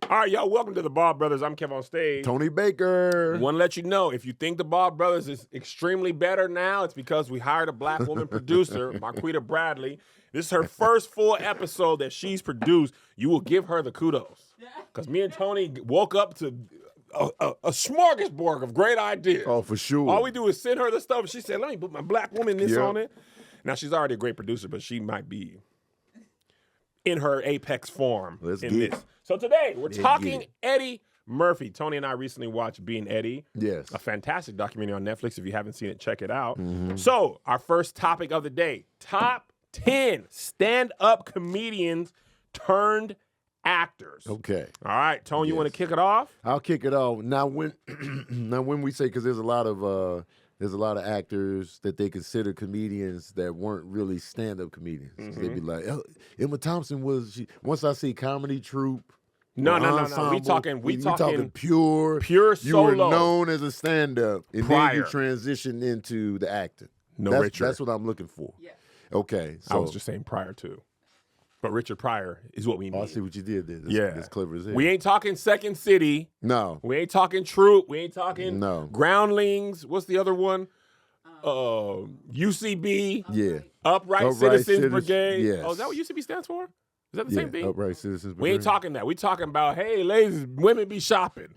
All right, y'all, welcome to the Ball Brothers. I'm Kev on stage. Tony Baker. Want to let you know, if you think the Ball Brothers is extremely better now, it's because we hired a black woman producer, Marquita Bradley. This is her first full episode that she's produced. You will give her the kudos. Because me and Tony woke up to a smorgasbord of great ideas. Oh, for sure. All we do is send her the stuff. She said, let me put my black woman this Yep. on it. Now, she's already a great producer, but she might be in her apex form Let's in get this. it. So today, we're Let's talking get it. Eddie Murphy. Tony and I recently watched Being Eddie. Yes. A fantastic documentary on Netflix. If you haven't seen it, check it out. Mm-hmm. So, our first topic of the day, top 10 stand-up comedians turned actors. Okay. All right, Tony, you Yes. want to kick it off? I'll kick it off. Now when we say, because there's a lot of actors that they consider comedians that weren't really stand-up comedians. Mm-hmm. They'd be like, oh, Emma Thompson once I see comedy troupe. No. ensemble, We talking pure pure You were solo. known as a stand-up, and Pryor. then you transitioned into the acting. No, that's, Richard. That's what I'm looking for. Yeah. Okay. I So was just saying Pryor, too. But Richard Pryor is what we mean. I see what you did there. That's clever as hell. We ain't talking Second City. No. We ain't talking Troop. We ain't talking No. Groundlings. What's the other one? UCB. Yeah. Upright Upright Citizens Citizens, Brigade. yes. Oh, is that what UCB stands for? Is that the Yeah. same thing? Upright Citizens. We ain't Brigade. talking that. We talking about, hey, ladies, women be shopping.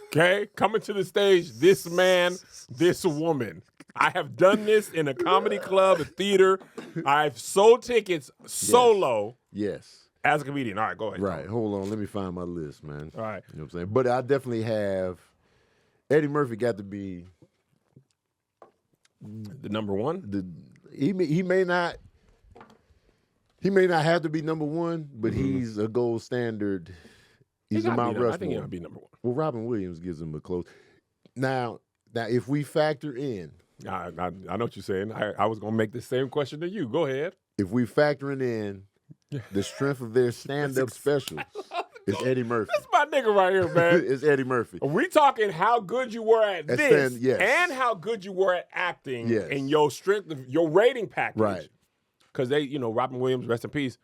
Okay? Coming to the stage, this man, this woman. I have done this in a comedy club, a theater. I've sold tickets solo Yes. as a comedian. All right, go ahead. Right. Hold on. Let me find my list, man. All right. You know what I'm saying? But I definitely have Eddie Murphy got to be The number one? he may not have to be number one, but he's a gold standard. He's a Mount Rushmore. I think he ought to be number one. Well, Robin Williams gives him a close. Now if we factor in, I know what you're saying. I was going to make the same question to you. Go ahead. if we factoring in the strength of their stand-up specials, it's Eddie Murphy. That's my nigga right here, man. It's Eddie Murphy. Are we talking how good you were at this yes. and how good you were at acting Yes. and your strength of your rating package? Right. Because they, Robin Williams, rest in peace,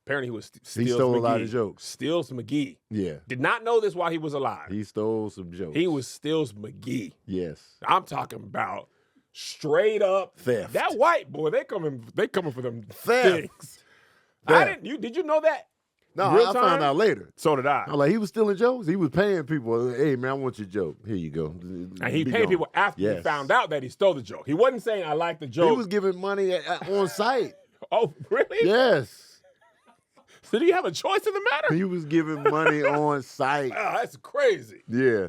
apparently he was Stills He stole McGee. a lot of jokes. Stills McGee. Yeah. Did not know this while he was alive. He stole some jokes. He was Stills McGee. Yes. I'm talking about straight up Theft. That white boy, they coming for them Theft. things. Theft. Did you know that? No, Real I time? found out later. So did I. I'm like, he was stealing jokes. He was paying people. Hey, man, I want your joke. Here you go. And he Be paid gone. people after he Yes. found out that he stole the joke. He wasn't saying, I like the joke. He was giving money on site. Oh, really? Yes. So do you have a choice in the matter? He was giving money on site. Oh, that's crazy. Yeah.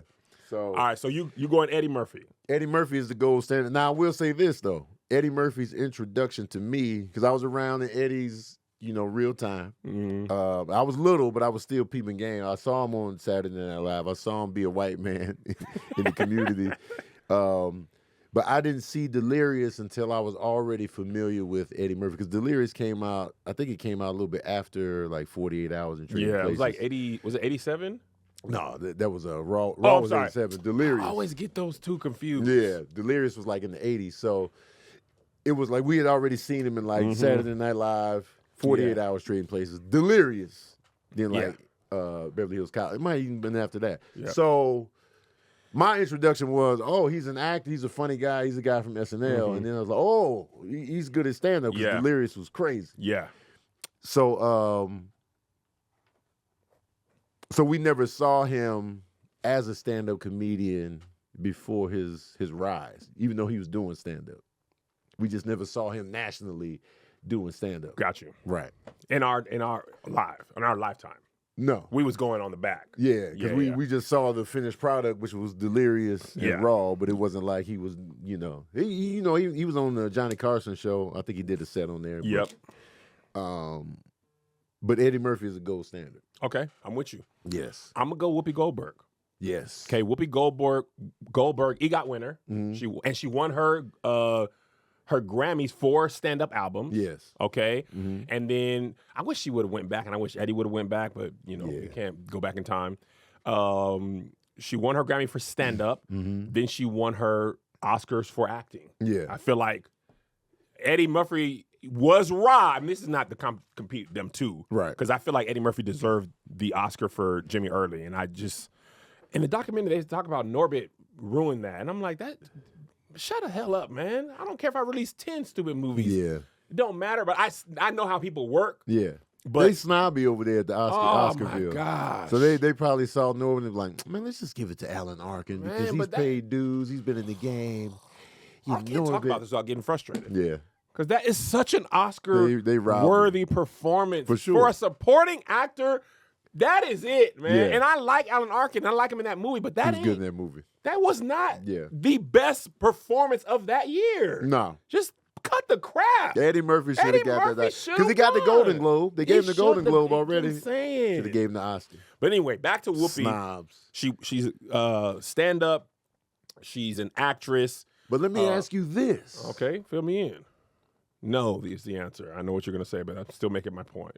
So All right, so you going Eddie Murphy. Eddie Murphy is the gold standard. Now, I will say this, though. Eddie Murphy's introduction to me, because I was around in Eddie's, real time. Mm-hmm. I was little, but I was still peeping game. I saw him on Saturday Night Live. I saw him be a white man in the community. But I didn't see Delirious until I was already familiar with Eddie Murphy, because Delirious came out, I think it came out a little bit after, like, 48 Hours in Trading Yeah, Places. it was like 80, was it 87? No, that was a Raw. Oh, Raw I'm was sorry. 87. Delirious. I always get those two confused. Yeah, Delirious was like in the 80s. So it was like we had already seen him in like Saturday Night Live, 48 Hours Trading Places. Delirious. Then like Beverly Hills Cop. It might have even been after that. Yeah. So my introduction was, oh, he's an actor. He's a funny guy. He's a guy from SNL. And then I was like, oh, he's good at stand-up, because Delirious was crazy. Yeah. So so we never saw him as a stand-up comedian before his rise, even though he was doing stand-up. We just never saw him nationally doing stand-up. Got you. Right. In our lifetime. No. We was going on the back. Yeah, because Yeah. we just saw the finished product, which was Delirious and Yeah. Raw, but it wasn't like he was, he was on the Johnny Carson show. I think he did a set on there. Yep. But Eddie Murphy is a gold standard. Okay, I'm with you. Yes. I'm gonna go Whoopi Goldberg. Yes. Okay, Whoopi Goldberg, EGOT winner. She won her Grammys for stand-up albums. Yes. Okay. And then I wish she would have went back, and I wish Eddie would have went back, but you can't go back in time. She won her Grammy for stand-up. Then she won her Oscars for acting. Yeah. I feel like Eddie Murphy was robbed. And this is not to compete them two. Right. Because I feel like Eddie Murphy deserved the Oscar for Jimmy Early. And I just, in the documentary, they talk about Norbit ruined that. And I'm like, shut the hell up, man. I don't care if I release 10 stupid movies. Yeah. It don't matter, but I know how people work. Yeah. But they snobby over there at the Oscarville. Oh, my gosh. So they probably saw Norman and was like, man, let's just give it to Alan Arkin because he's paid dues. He's been in the game. I can't talk about this without getting frustrated. Yeah. Because that is such an Oscar-worthy performance. For sure. For a supporting actor, that is it, man. Yeah. And I like Alan Arkin. I like him in that movie, but that He was good in that movie. That was not the best performance of that year. No. Just cut the crap. Eddie Murphy should have got that. Because he got won. the Golden Globe. They gave him the Golden Globe already. Should have gave him the Oscar. But anyway, back to Whoopi. Snobs. She's stand-up. She's an actress. But let me ask you this. Okay, fill me in. No is the answer. I know what you're going to say, but I'm still making my point.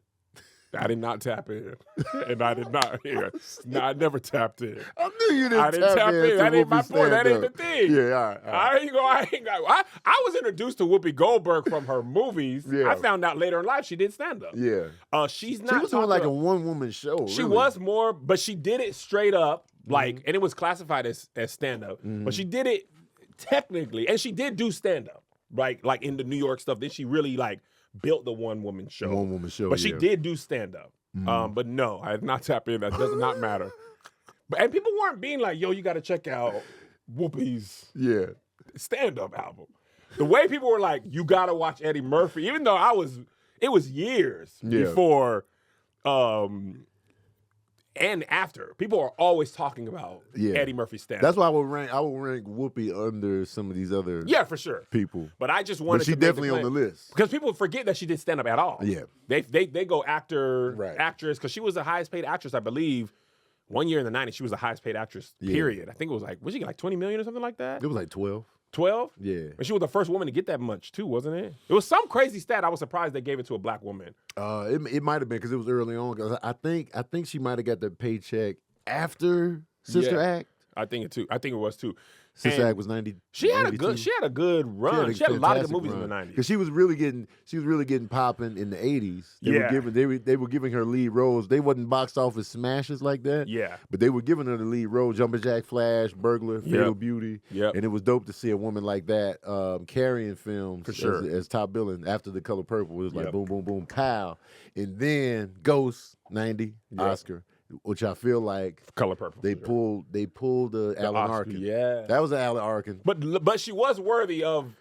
I did not tap in, and I did not hear. No, I never tapped in. I knew you didn't. I didn't tap in. That ain't my point. That ain't the thing. Yeah, all right. I was introduced to Whoopi Goldberg from her movies. Yeah. I found out later in life she did stand up. Yeah. She's not. She was doing like a one-woman show. She really. was more, but she did it straight up, like, and it was classified as stand up. But she did it technically, and she did do stand up, right? Like in the New York stuff. Then she really like built the one-woman show. One-woman show, but she did do stand-up. But no, I did not tap in. That does not matter. And people weren't being like, yo, you got to check out Whoopi's stand-up album. The way people were like, you got to watch Eddie Murphy, even though it was years before and after. People are always talking about Eddie Murphy's stand-up. That's why I would rank Whoopi under some of these other for sure people. But I just wanted but she to definitely on the list. Because people forget that she did stand-up at all. Yeah. They go actor, actress, because she was the highest paid actress, I believe. One year in the 90s, she was the highest paid actress, period. I think it was was she like 20 million or something like that? It was like 12. 12? Yeah. And she was the first woman to get that much too, wasn't it? It was some crazy stat. I was surprised they gave it to a black woman. It might have been because it was early on. Cause I think she might have got the paycheck after Sister Act. I think it was too. Sister Act was 90. She had a good run. She had a lot of good movies in the 90s. Because she was really getting popping in the 80s. They were giving her lead roles. They wasn't box office smashes like that. Yeah. But they were giving her the lead role, Jumpin' Jack Flash, Burglar, Fatal Beauty. Yep. And it was dope to see a woman like that carrying films for sure. as top billing after The Color Purple. It was like boom, boom, boom, pow. And then Ghost, 90, Oscar. Which I feel like Color Purple. They pulled the Alan Oscar, Arkin. Yeah, that was an Alan Arkin. But she was worthy of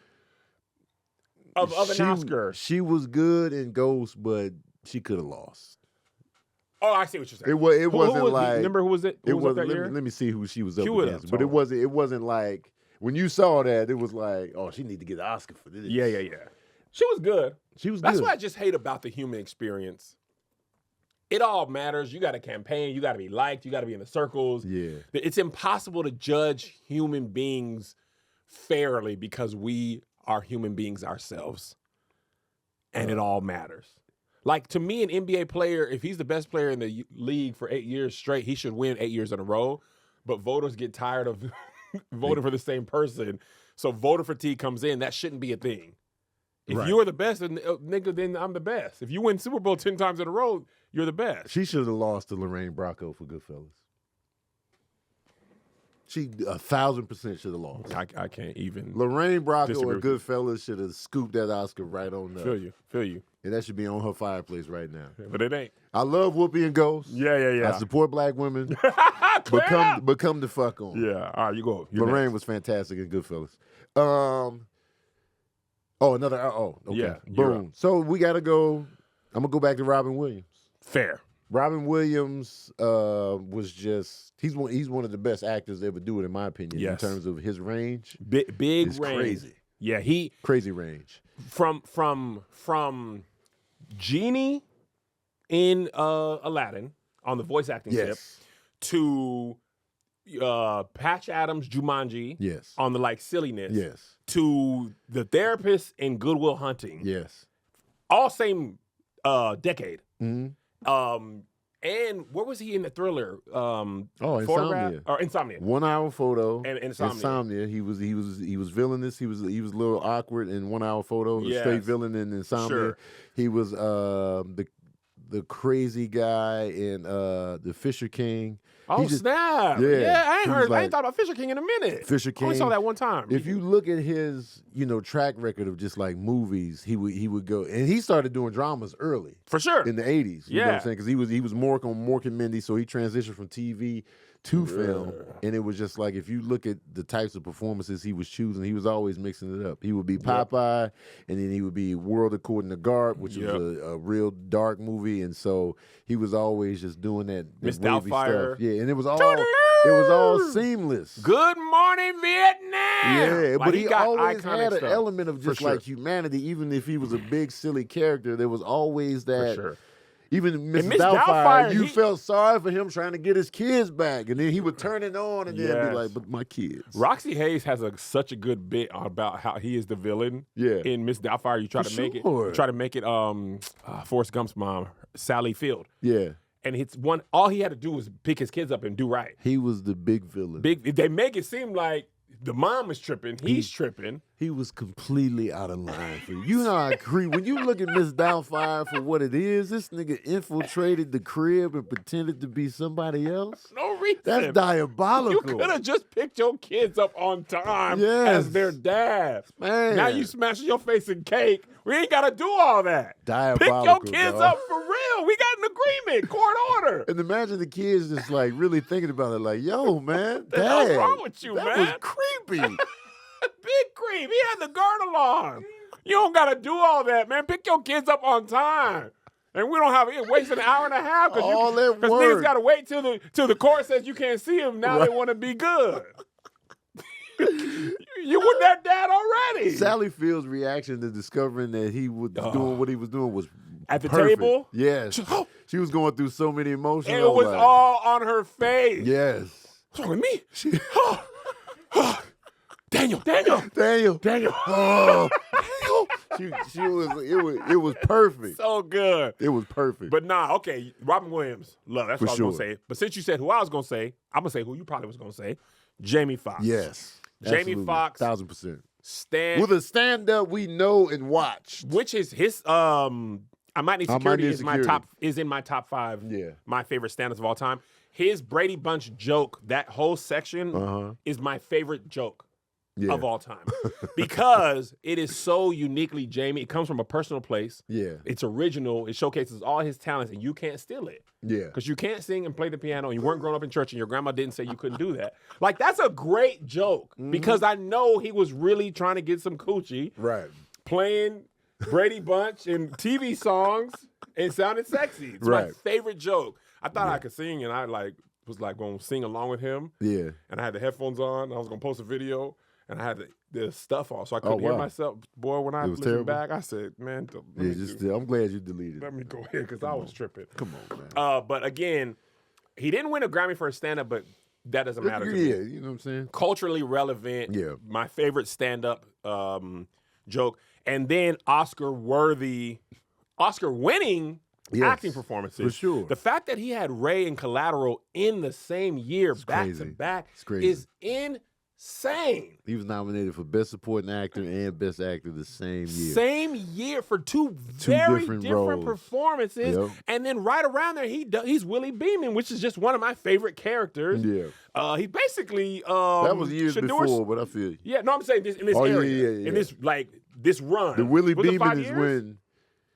an Oscar. She was good in Ghost, but she could have lost. Oh, I see what you're saying. It wasn't like. Remember who was it? Who was that year? Let me see who she was up against. But it wasn't like when you saw that. It was like, oh, she need to get an Oscar for this. Yeah. She was good. That's good. what I just hate about the human experience. It all matters. You got to campaign. You got to be liked. You got to be in the circles. Yeah. It's impossible to judge human beings fairly because we are human beings ourselves. And it all matters. Like, to me, an NBA player, if he's the best player in the league for 8 years straight, he should win 8 years in a row. But voters get tired of voting for the same person. So voter fatigue comes in. That shouldn't be a thing. If you are the best, nigga, then I'm the best. If you win Super Bowl 10 times in a row, you're the best. She should have lost to Lorraine Bracco for Goodfellas. She 1,000% should have lost. I can't even. Lorraine Bracco and Goodfellas should have scooped that Oscar right on up. Feel you. And that should be on her fireplace right now. But it ain't. I love Whoopi and Ghost. Yeah. I support black women. Become the fuck on. Yeah. All right, you go. Lorraine was fantastic in Goodfellas. Okay. Yeah, boom. So we got to go. I'm going to go back to Robin Williams. Fair. Robin Williams was just he's one of the best actors to ever do it, in my opinion, in terms of his range. Big range. Crazy. Yeah, crazy range. From Genie in Aladdin on the voice acting tip to Patch Adams' Jumanji on the like silliness to the therapist in Good Will Hunting. Yes. All same decade. Mm-hmm. And what was he in the Thriller? Insomnia. Or Insomnia. 1 Hour Photo. And Insomnia. He was villainous. He was a little awkward in 1 Hour Photo. He was straight villain in Insomnia. Sure. He was the crazy guy in The Fisher King. Oh, snap. Yeah, I ain't thought about Fisher King in a minute. Fisher King. I only saw that one time. If you look at his, track record of just like movies, he would go, and he started doing dramas early. For sure. In the 80s. You know what I'm saying? Because he was more on Mork and Mindy, so he transitioned from TV to film. And it was just like, if you look at the types of performances he was choosing, he was always mixing it up. He would be Popeye, and then he would be World According to Garp, which was a real dark movie. And so he was always just doing that Miss wavy Doubtfire. stuff. Yeah, and it was all seamless. Good morning, Vietnam. Yeah, like, but he always had an stuff. element of just like humanity. Even if he was a big, silly character, there was always that. For sure. Even Miss Doubtfire, you felt sorry for him trying to get his kids back. And then he would turn it on and then be like, but my kids. Roxy Hayes has such a good bit about how he is the villain. Yeah. In Miss Doubtfire, you try to make it Forrest Gump's mom, Sally Field. Yeah. And all he had to do was pick his kids up and do right. He was the big villain. They make it seem like the mom is tripping, he's tripping. He was completely out of line for you. You know how when you look at Miss Doubtfire for what it is, this nigga infiltrated the crib and pretended to be somebody else. No reason. That's diabolical. You could have just picked your kids up on time as their dad. Man. Now you smashing your face in cake. We ain't got to do all that. Diabolical. Pick your kids up for real. We got an agreement. Court order. And imagine the kids just like really thinking about it like, yo, man, What the hell's wrong with you, that man? was creepy. Big creep. He had the girdle on. You don't got to do all that, man. Pick your kids up on time. And we don't have to waste an hour and a half because niggas got to wait till the court says you can't see them. Now they want to be good. You were their dad already. Sally Field's reaction to discovering that he was doing what he was doing was at the perfect. table. Yes, she was going through so many emotions. And it was all on her face. Yes. What's wrong with me? Daniel. Oh. It was perfect. So good. It was perfect. But okay, Robin Williams, love. That's what I was sure. gonna say. But since you said who I was gonna say, I'm gonna say who you probably was gonna say. Jamie Foxx. Yes. Jamie Foxx. 1000%. With a stand-up we know and watch. Which is his I Might Need Security is in my top 5. Yeah. My favorite stand-ups of all time. His Brady Bunch joke, that whole section is my favorite joke of all time. Because it is so uniquely Jamie. It comes from a personal place. Yeah. It's original. It showcases all his talents, and you can't steal it. Yeah. Because you can't sing and play the piano, and you weren't growing up in church, and your grandma didn't say you couldn't do that. Like, that's a great joke, because I know he was really trying to get some coochie. Right. Playing Brady Bunch and TV songs and sounded sexy. It's my favorite joke. I thought I could sing, and I was going to sing along with him. Yeah. And I had the headphones on. I was going to post a video, and I had the stuff on, so I couldn't hear myself. Boy, when I listened back, I said, man, I'm glad you deleted it. Let me go ahead, because I was tripping. Come on, man. But again, he didn't win a Grammy for a stand-up, but that doesn't matter to me. Yeah, you know what I'm saying? Culturally relevant. Yeah. My favorite stand-up joke. And then Oscar-winning acting performances. For sure. The fact that he had Ray and Collateral in the same year, back to back, is insane. He was nominated for Best Supporting Actor and Best Actor the same year. Same year for two very different performances. Yep. And then right around there, he's Willie Beeman, which is just one of my favorite characters. Yeah. He basically that was years before, but I feel you. Yeah, no, I'm saying in this area. Yeah. In this run. The Willie Beeman is when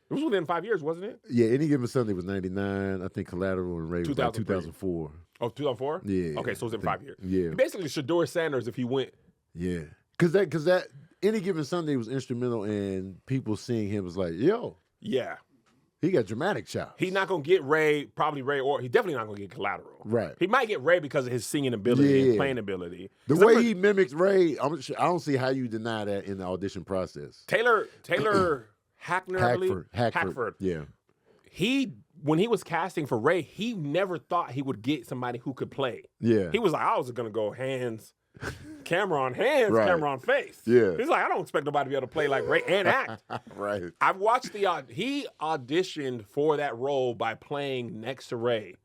it was within 5 years, wasn't it? Yeah, Any Given Sunday was 99. I think Collateral and Ray was like 2004. Oh, 2004? Yeah. Okay, so it was in 5 years. Yeah. Basically, Shedeur Sanders, if he went. Yeah. Because that Any Given Sunday was instrumental, and people seeing him was like, yo. Yeah. He got dramatic chops. He's not going to get Ray, or he's definitely not going to get Collateral. Right. He might get Ray because of his singing ability and playing ability. The way he mimics Ray, I don't see how you deny that in the audition process. Taylor Hackford. Yeah. When he was casting for Ray, he never thought he would get somebody who could play. Yeah. He was like, I was going to go hands camera on hands, Right. camera on face. Yeah. He's like, I don't expect nobody to be able to play like Ray and act. Right. I've watched he auditioned for that role by playing next to Ray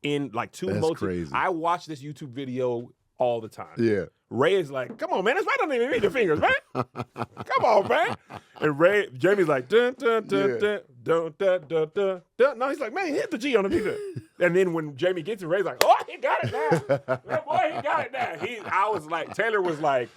in like two That's emotions. crazy. I watch this YouTube video all the time. Yeah. Ray is like, come on, man, that's why I don't even need the fingers, man. Come on, man. And Jamie's like, dun, dun, dun, Yeah. dun, dun, dun, dun, dun, dun. No, he's like, man, hit the G on the beat. And then when Jamie gets it, Ray's like, oh, he got it now. That boy, he got it now. Taylor was like,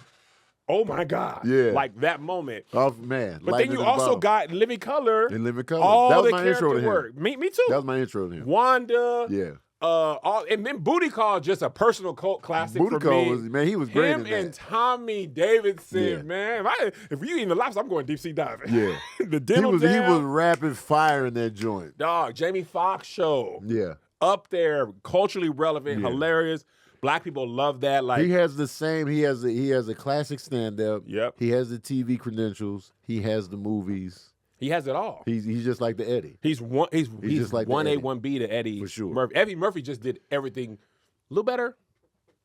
oh my God. Yeah. Like that moment. Oh man. But then you also got Living Color. in Living Color. All that was the my intro to character him. work. Me too. That was my intro to him. Wanda. Yeah. And then Booty Call, just a personal cult classic Booty for Call me. he was great Him in that. and Tommy Davidson, Yeah. man. If you eating the lobster, I'm going deep sea diving. Yeah. The He dental was jam, rapid fire in that joint. dog. Jamie Foxx show, Yeah. up there, culturally relevant, Yeah. hilarious. Black people love that. Like, He has the same. He has a classic stand up. Yep. He has the TV credentials. He has the movies. he has it all. He's just like the Eddie. He's just like the 1A, Eddie. 1B to Eddie. For sure. Murphy. Eddie Murphy just did everything a little better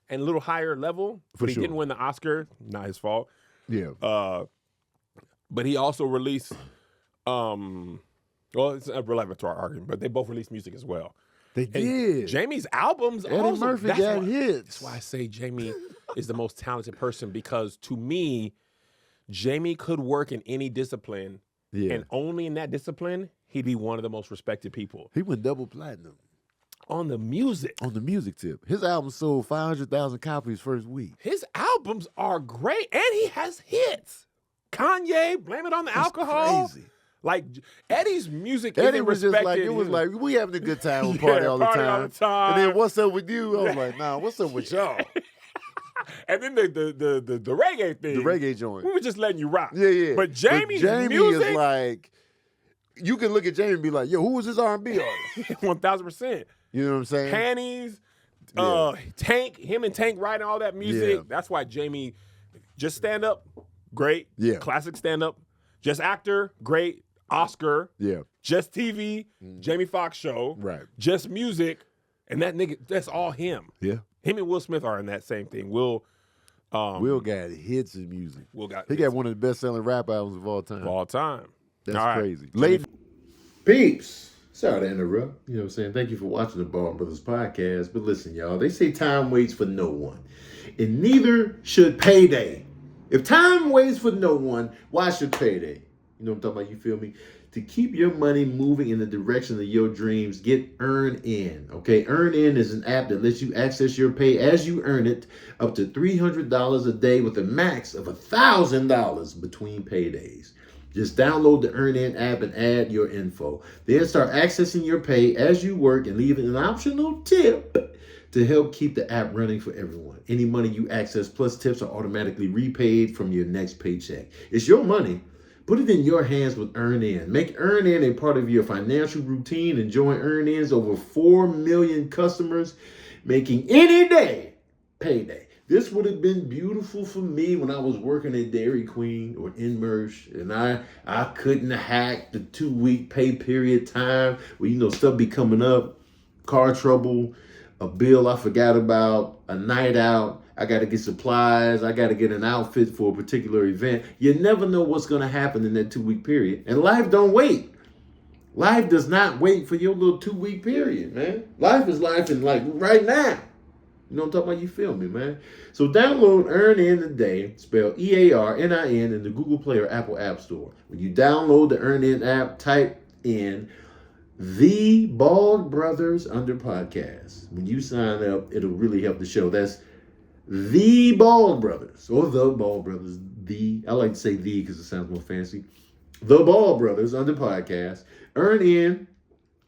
and a little higher level. For But he sure. didn't win the Oscar. Not his fault. Yeah. But he also released, well, it's irrelevant to our argument, but they both released music as well. They And did. Jamie's albums Eddie also, Murphy that's got why, hits. That's why I say Jamie is the most talented person, because to me, Jamie could work in any discipline, Yeah. and only in that discipline, he'd be one of the most respected people. He went double platinum On the music, on the music tip. His album sold 500,000 copies first week. his albums are great, and he has hits. Kanye, Blame It on the That's Alcohol. crazy. Like, Eddie's music Eddie isn't was just respected. like, it was like, we having a good time, we Yeah, party all the party time. all the time. And then what's up with you? I was like, nah, what's up with y'all? And then the reggae thing. The reggae joint. We were just letting you rock. Yeah, yeah. But Jamie's Jamie music, is like, you can look at Jamie and be like, yo, who was this R&B artist? 1,000%. You know what I'm saying? Panties, Yeah. Tank, him and Tank writing all that music. Yeah. That's why Jamie, just stand up, great. Yeah. Classic stand up. Just actor, great. Oscar. Yeah. Just TV, Jamie Foxx show. Right. Just music. And that nigga, that's all him. Yeah. Him and Will Smith are in that same thing. Will got hits in music. got He got one of the best-selling rap albums of all time. of all time. That's All right. crazy. Late Peeps. Sorry to interrupt. You know what I'm saying? Thank you for watching the Ball Brothers podcast. But listen, y'all, they say time waits for no one. And neither should payday. If time waits for no one, why should payday? You know what I'm talking about? You feel me? To keep your money moving in the direction of your dreams, get Earn In. Okay, Earn In is an app that lets you access your pay as you earn it, up to $300 a day with a max of $1,000 between paydays. Just download the Earn In app and add your info. Then start accessing your pay as you work and leave an optional tip to help keep the app running for everyone. Any money you access plus tips are automatically repaid from your next paycheck. It's your money. Put it in your hands with Earn In. Make Earn In a part of your financial routine and join Earn In's over 4 million customers, making any day payday. This would have been beautiful for me when I was working at Dairy Queen or Inmersh, and I couldn't hack the 2-week pay period time where, you know, stuff be coming up, car trouble, a bill I forgot about, a night out. I got to get supplies. I got to get an outfit for a particular event. You never know what's going to happen in that 2-week period. And life don't wait. Life does not wait for your little 2-week period, man. Life is life and like right now. You know what I'm talking about? You feel me, man? So download Earn In today, spelled EARNIN, in the Google Play or Apple App Store. When you download the Earn In app, type in The Bald Brothers under podcast. When you sign up, it'll really help the show. That's The Bald Brothers, or The Bald Brothers. I like to say the because it sounds more fancy. The Bald Brothers under podcast. Earn In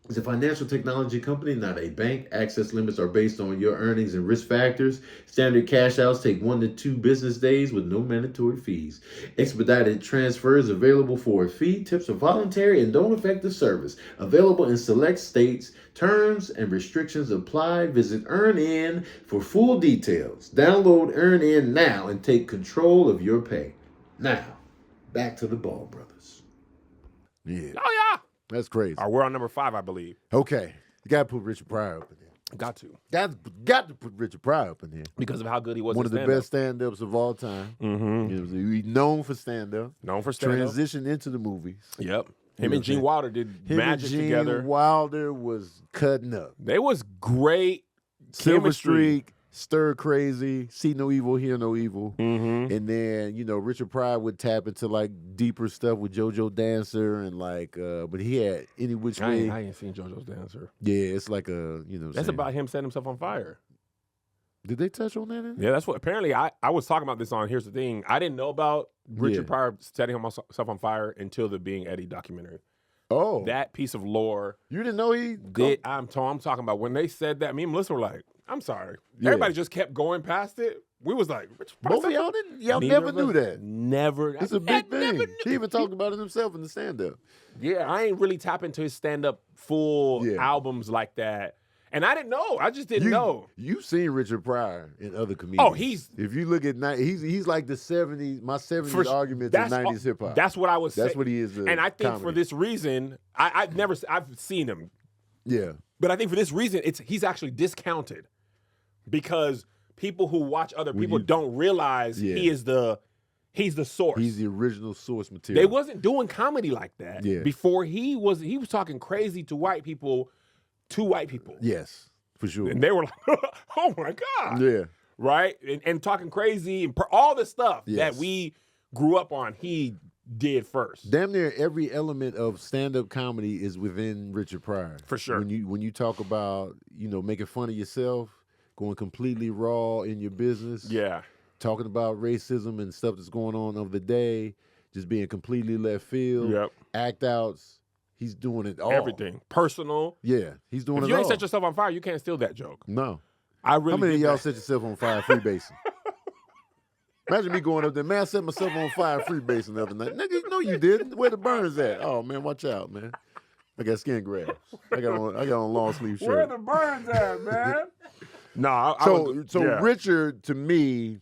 is a financial technology company, not a bank. Access limits are based on your earnings and risk factors. Standard cash outs take 1 to 2 business days with no mandatory fees. Expedited transfers available for a fee. Tips are voluntary and don't affect the service. Available in select states. Terms and restrictions apply. Visit Earn In for full details. Download Earn In now and take control of your pay. Now, back to the Ball Brothers. Yeah. Oh, yeah. That's crazy. We're on number 5, I believe. Okay. You got to put Richard Pryor up in there. Got to. Got to put Richard Pryor up in here. Because of how good he was. One of the best stand-ups of all time. He's known for stand-up. Known for stand-up. Transitioned into the movies. Yep. Him and Gene Wilder did magic together. Gene Wilder was cutting up. They was great. Silver chemistry. Streak, Stir Crazy, See No Evil, Hear No Evil. And then, Richard Pryor would tap into like deeper stuff with JoJo Dancer and like, but he had Any Which Way. I ain't seen JoJo's Dancer. Yeah, it's like a, That's about him setting himself on fire. Did they touch on that? Yeah, that's what, apparently I was talking about this on Here's the Thing. I didn't know about Richard Pryor setting himself on fire until the Being Eddie documentary. Oh. That piece of lore. You didn't know he did. I'm talking about when they said that, me and Melissa were like, I'm sorry. Everybody just kept going past it. We was like, both of y'all didn't. Y'all never knew that. Never. It's a big thing. He even talked about it himself in the stand-up. Yeah, I ain't really tap into his stand-up full albums like that. And I didn't know. I just didn't know. You've seen Richard Pryor in other comedians. Oh, if you look at he's like the 70s, my 70s arguments in 90s hip hop. That's what I was saying. That's what he is. And I think for this reason, I've seen him. Yeah. But I think for this reason, he's actually discounted because people who watch other people don't realize he's the source. He's the original source material. They wasn't doing comedy like that before he was talking crazy to white people. To white people. Yes, for sure. And they were like, oh my God. Yeah. Right? And talking crazy and all the stuff that we grew up on, he did first. Damn near every element of stand-up comedy is within Richard Pryor. For sure. When you talk about, making fun of yourself, going completely raw in your business. Yeah. Talking about racism and stuff that's going on of the day, just being completely left field. Yep. Act outs. He's doing it all. Everything. Personal. Yeah, he's doing it all. If you ain't set yourself on fire, you can't steal that joke. No. I really How many of y'all that. set yourself on fire freebasing? Imagine me going up there, man, I set myself on fire freebasing the other night. Nigga, no you didn't. Where the burns at? Oh, man, watch out, man. I got skin grabs. I got on long sleeve shirt. Where the burns at, man? No, Richard, to me,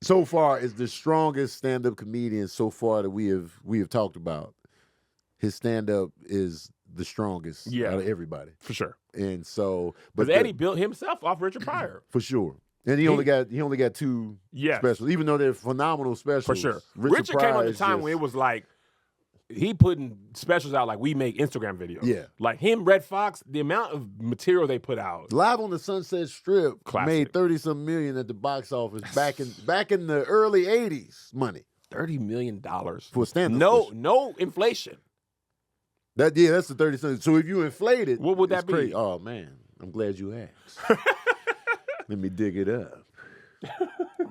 so far is the strongest stand-up comedian so far that we have talked about. His stand-up is the strongest out of everybody. For sure. And so, but Eddie built himself off Richard Pryor. For sure. And he only got two specials, even though they're phenomenal specials. For sure. Richard came at the time when it was like, he putting specials out like we make Instagram videos. Yeah. Like him, Red Fox, the amount of material they put out. Live on the Sunset Strip made 30-some million at the box office back in the early 80s money. $30 million. For a stand-up. No inflation. That's the 30 cents. So if you inflate it, what would that be? Crazy. Oh man, I'm glad you asked. Let me dig it up.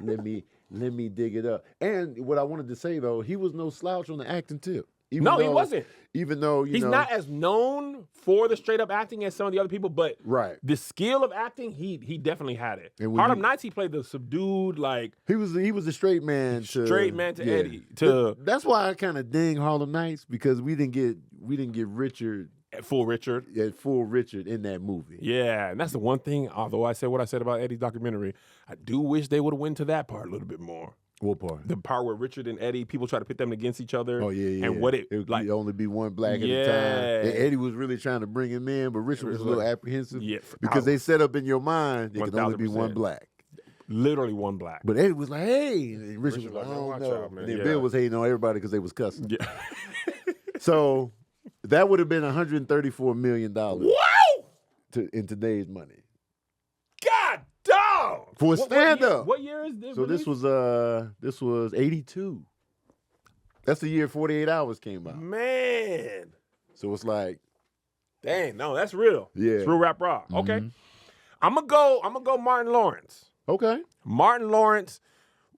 Let me dig it up. And what I wanted to say though, he was no slouch on the acting tip. He wasn't. Even though he's not as known for the straight up acting as some of the other people, but the skill of acting, he definitely had it. Harlem Nights, he played the subdued, like he was a straight man to Eddie. That's why I kind of ding Harlem Nights because we didn't get Richard at full Richard in that movie. Yeah, and that's the one thing. Although I said what I said about Eddie's documentary, I do wish they would have went to that part a little bit more. What part? The part where Richard and Eddie, people try to pit them against each other. Oh, yeah. And what it would only be one black at a time. And Eddie was really trying to bring him in, but Richard was a little apprehensive. Yeah, because they set up in your mind, there could only be one black. Literally one black. But Eddie was like, hey. And Richard was like, I don't know. And then Bill was hating on everybody because they was cussing. Yeah. So that would have been $134 million. Wow! In today's money. God dog! For a stand-up. What year is this? So this was 82. That's the year 48 Hours came out. Man. So it's like, dang, no, that's real. Yeah. It's real rap rock. Mm-hmm. Okay. I'm gonna go Martin Lawrence. Okay. Martin Lawrence,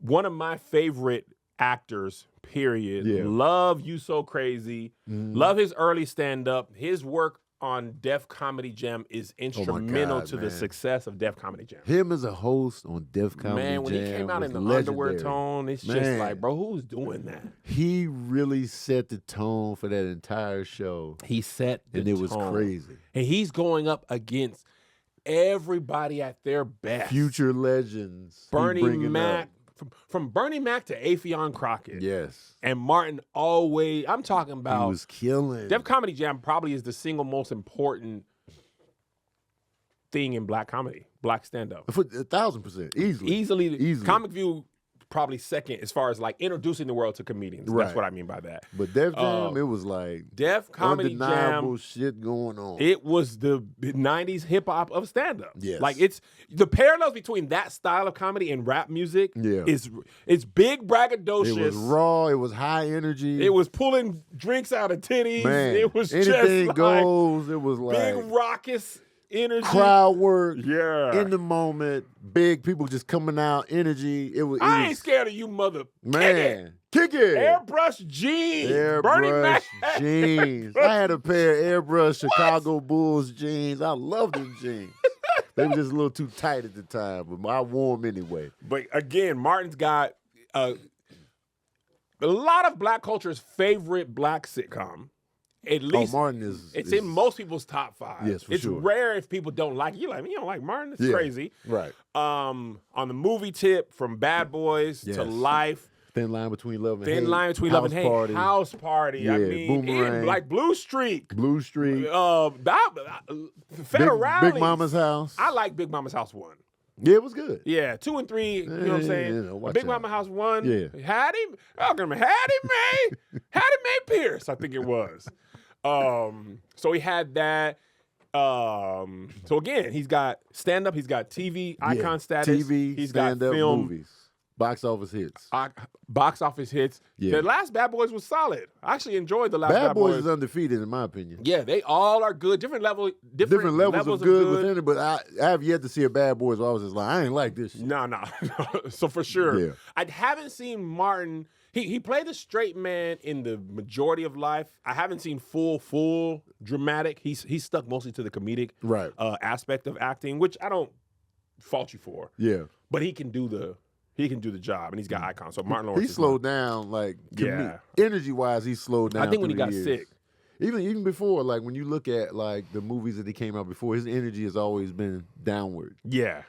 one of my favorite actors, period. Yeah. Love You So Crazy. Mm-hmm. Love his early stand-up. His work on Def Comedy Jam is instrumental to the success of Def Comedy Jam. Him as a host on Def Comedy Jam, when he came out in the underwear tone, it's just like, bro, who's doing that? He really set the tone for that entire show. He set the tone. And it was crazy. And he's going up against everybody at their best. Future legends. Bernie Mac. From Bernie Mac to Affion Crockett. Yes. And Martin always, I'm talking about. He was killing. Def Comedy Jam probably is the single most important thing in black comedy, black stand-up. For 1,000%, Easily. Comic View probably second as far as like introducing the world to comedians. Right. That's what I mean by that. But Def Jam, it was like Def Comedy undeniable Jam. shit going on. It was the 90s hip hop of stand-up. Yes. Like it's the parallels between that style of comedy and rap music is it's big braggadocious. It was raw, it was high energy. It was pulling drinks out of titties. Man, It was anything just goes. It was like big raucous energy. crowd work. Yeah. In the moment, big people just coming out, energy. I ain't scared of you, mother. Man, kick it. Airbrush jeans. Bernie Airbrush Mac. jeans. I had a pair of Airbrush Chicago Bulls jeans. I love them jeans. They were just a little too tight at the time, but I wore them anyway. But again, Martin's got a lot of black culture's favorite black sitcom. At least Martin is. It's in most people's top 5. Yes, for it's sure. rare if people don't like it. You like me? You don't like Martin? It's crazy. Right. On the movie tip, from Bad Boys to Life. Thin line between love and hate. Thin line between love and hate. Party. House Party. Yeah, I mean, Boomerang. like Blue Streak. Blue Street. Federale. Big Mama's House. I like Big Mama's House 1. Yeah, it was good. Yeah, 2 and 3, you know what I'm saying? watch Big out. Mama House 1. Yeah. Hattie Mae Pierce, I think it was. So he had that. So again, he's got stand-up, he's got TV icon status. TV, he's got stand-up, film, movies. Box office hits. box office hits. Yeah. The last Bad Boys was solid. I actually enjoyed the last Bad Boys is undefeated in my opinion. Yeah, they all are good. Different levels of good within it, but I have yet to see a Bad Boys where I was just like, I ain't like this shit. No. So for sure. Yeah. I haven't seen Martin. He played the straight man in the majority of life. I haven't seen full dramatic. He's stuck mostly to the comedic aspect of acting, which I don't fault you for. Yeah. But he can do the job, and he's got icons. So Martin Lawrence he slowed down, like energy wise. He slowed down. I think when he through got the years. sick. Even before, like when you look at like the movies that he came out before, his energy has always been downward. Yeah.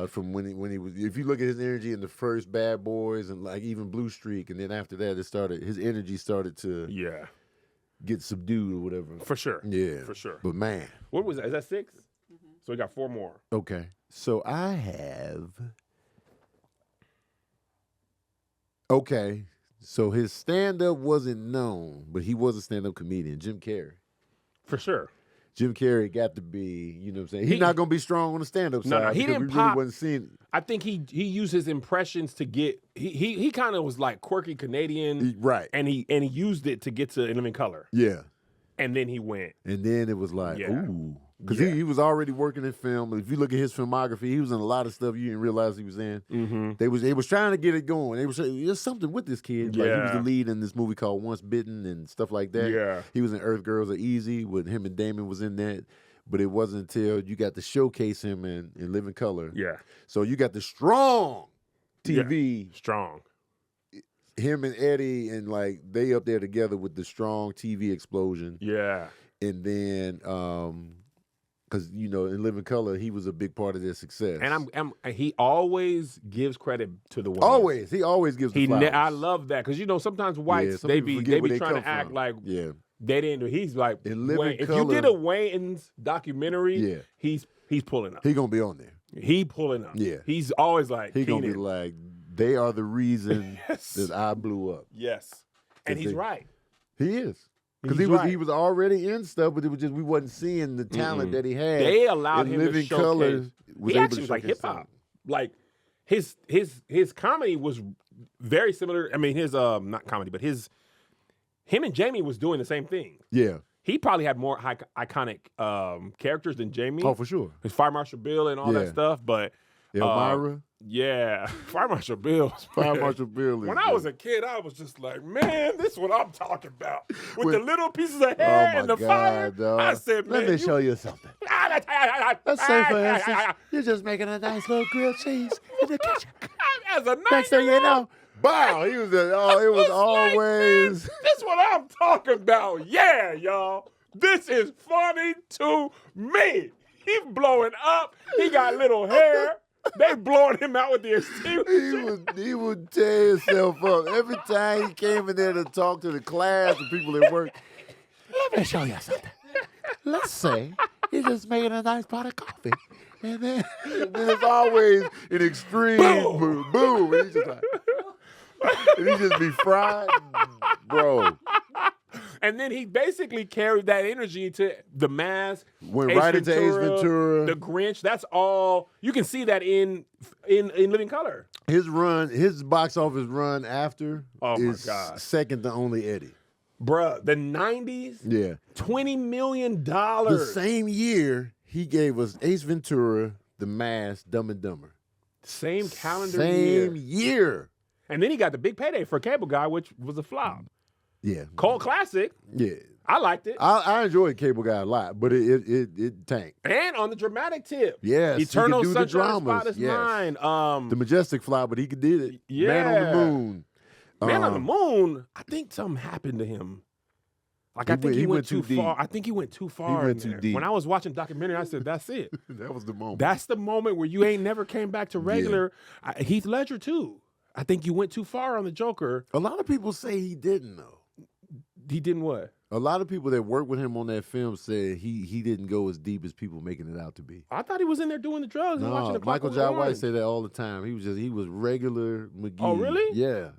From when he was, if you look at his energy in the first Bad Boys and like even Blue Streak, and then after that, his energy started to get subdued or whatever. For sure. Yeah, for sure. But man, what was that? Is that 6? Mm-hmm. So we got 4 more. Okay, so I have. Okay. So his stand-up wasn't known, but he was a stand-up comedian, Jim Carrey. For sure. Jim Carrey got to be, you know what I'm saying? He's not going to be strong on the stand-up side. No, he didn't we pop. Really wasn't seeing. I think he used his impressions to get, he kind of was like quirky Canadian. Right. And he used it to get to In Living Color. Yeah. And then he went. And then it was like, ooh. Because he was already working in film. If you look at his filmography, he was in a lot of stuff you didn't realize he was in. Mm-hmm. They was trying to get it going. They were saying, there's something with this kid. Like, he was the lead in this movie called Once Bitten and stuff like that. Yeah. He was in Earth Girls Are Easy with him and Damon was in that. But it wasn't until you got to showcase him in Living Color. Yeah. So you got the strong TV. Yeah. Strong. Him and Eddie, and like they up there together with the strong TV explosion. Yeah. And then because in Living Color, he was a big part of their success. And he always gives credit to the woman. Always, he always gives. The flowers. I love that because sometimes whites they be trying to act like they didn't do. He's like if you did a Wayans documentary, he's pulling up. He gonna be on there. He pulling up. Yeah, he's always like he gonna be like they are the reason that I blew up. Yes, and he's right. He is. Because he was already in stuff, but it was just we wasn't seeing the talent that he had. They allowed him to showcase. Color he actually was like hip hop. Like his comedy was very similar. I mean, his not comedy, but him and Jamie was doing the same thing. Yeah, he probably had more iconic characters than Jamie. Oh, for sure. His Fire Marshal Bill and all that stuff, but Elmira. Yeah, Fire Marshal Bill. Fire Marshal Bill. When I was a kid, I was just like, man, this is what I'm talking about. With the little pieces of hair and the fire. Dog. I said, man. Let me show you something. Let's say, for instance, you're just making a nice little grilled cheese in the kitchen. As a Next thing you know, wow, he was it was always. Like, this is what I'm talking about. Yeah, y'all. This is funny to me. He's blowing up. He got little hair. They blowing him out with the extinguisher. He would tear himself up. Every time he came in there to talk to the class and people at work, let me show you something. Let's say He's just making a nice pot of coffee. And then it's always an extreme boom. And he's just like, and he just be fried, bro. And then he basically carried that energy to The Mask, Went right into Ace Ventura. The Grinch. That's all. You can see that in Living Color. His box office run after is God. second to only Eddie. Bruh, the 90s, Yeah. $20 million. The same year, he gave us Ace Ventura, The Mask, Dumb and Dumber. Same calendar Same year. year. And then he got the big payday for Cable Guy, which was a flop. Yeah. Cult classic. Yeah. I liked it. I enjoyed Cable Guy a lot, but it tanked. And on the dramatic tip. Yes. Eternal he could do Sunshine the of the dramas. Spotless Yes. Mind. The Majestic flop, but he did it. Yeah. Man on the Moon. Man on the Moon, I think something happened to him. Like, I think he went too far. I think he went too far. He went too deep. When I was watching documentary, I said, that's it. That was the moment. That's the moment where you ain't never came back to regular. Heath Ledger, too. I think you went too far on the Joker. A lot of people say he didn't, though. He didn't what? A lot of people that worked with him on that film said he didn't go as deep as people making it out to be. I thought he was in there doing the drugs and watching the Michael Jai Clockwork White Orange. said that all the time. He was regular McGee. Oh, really? Yeah.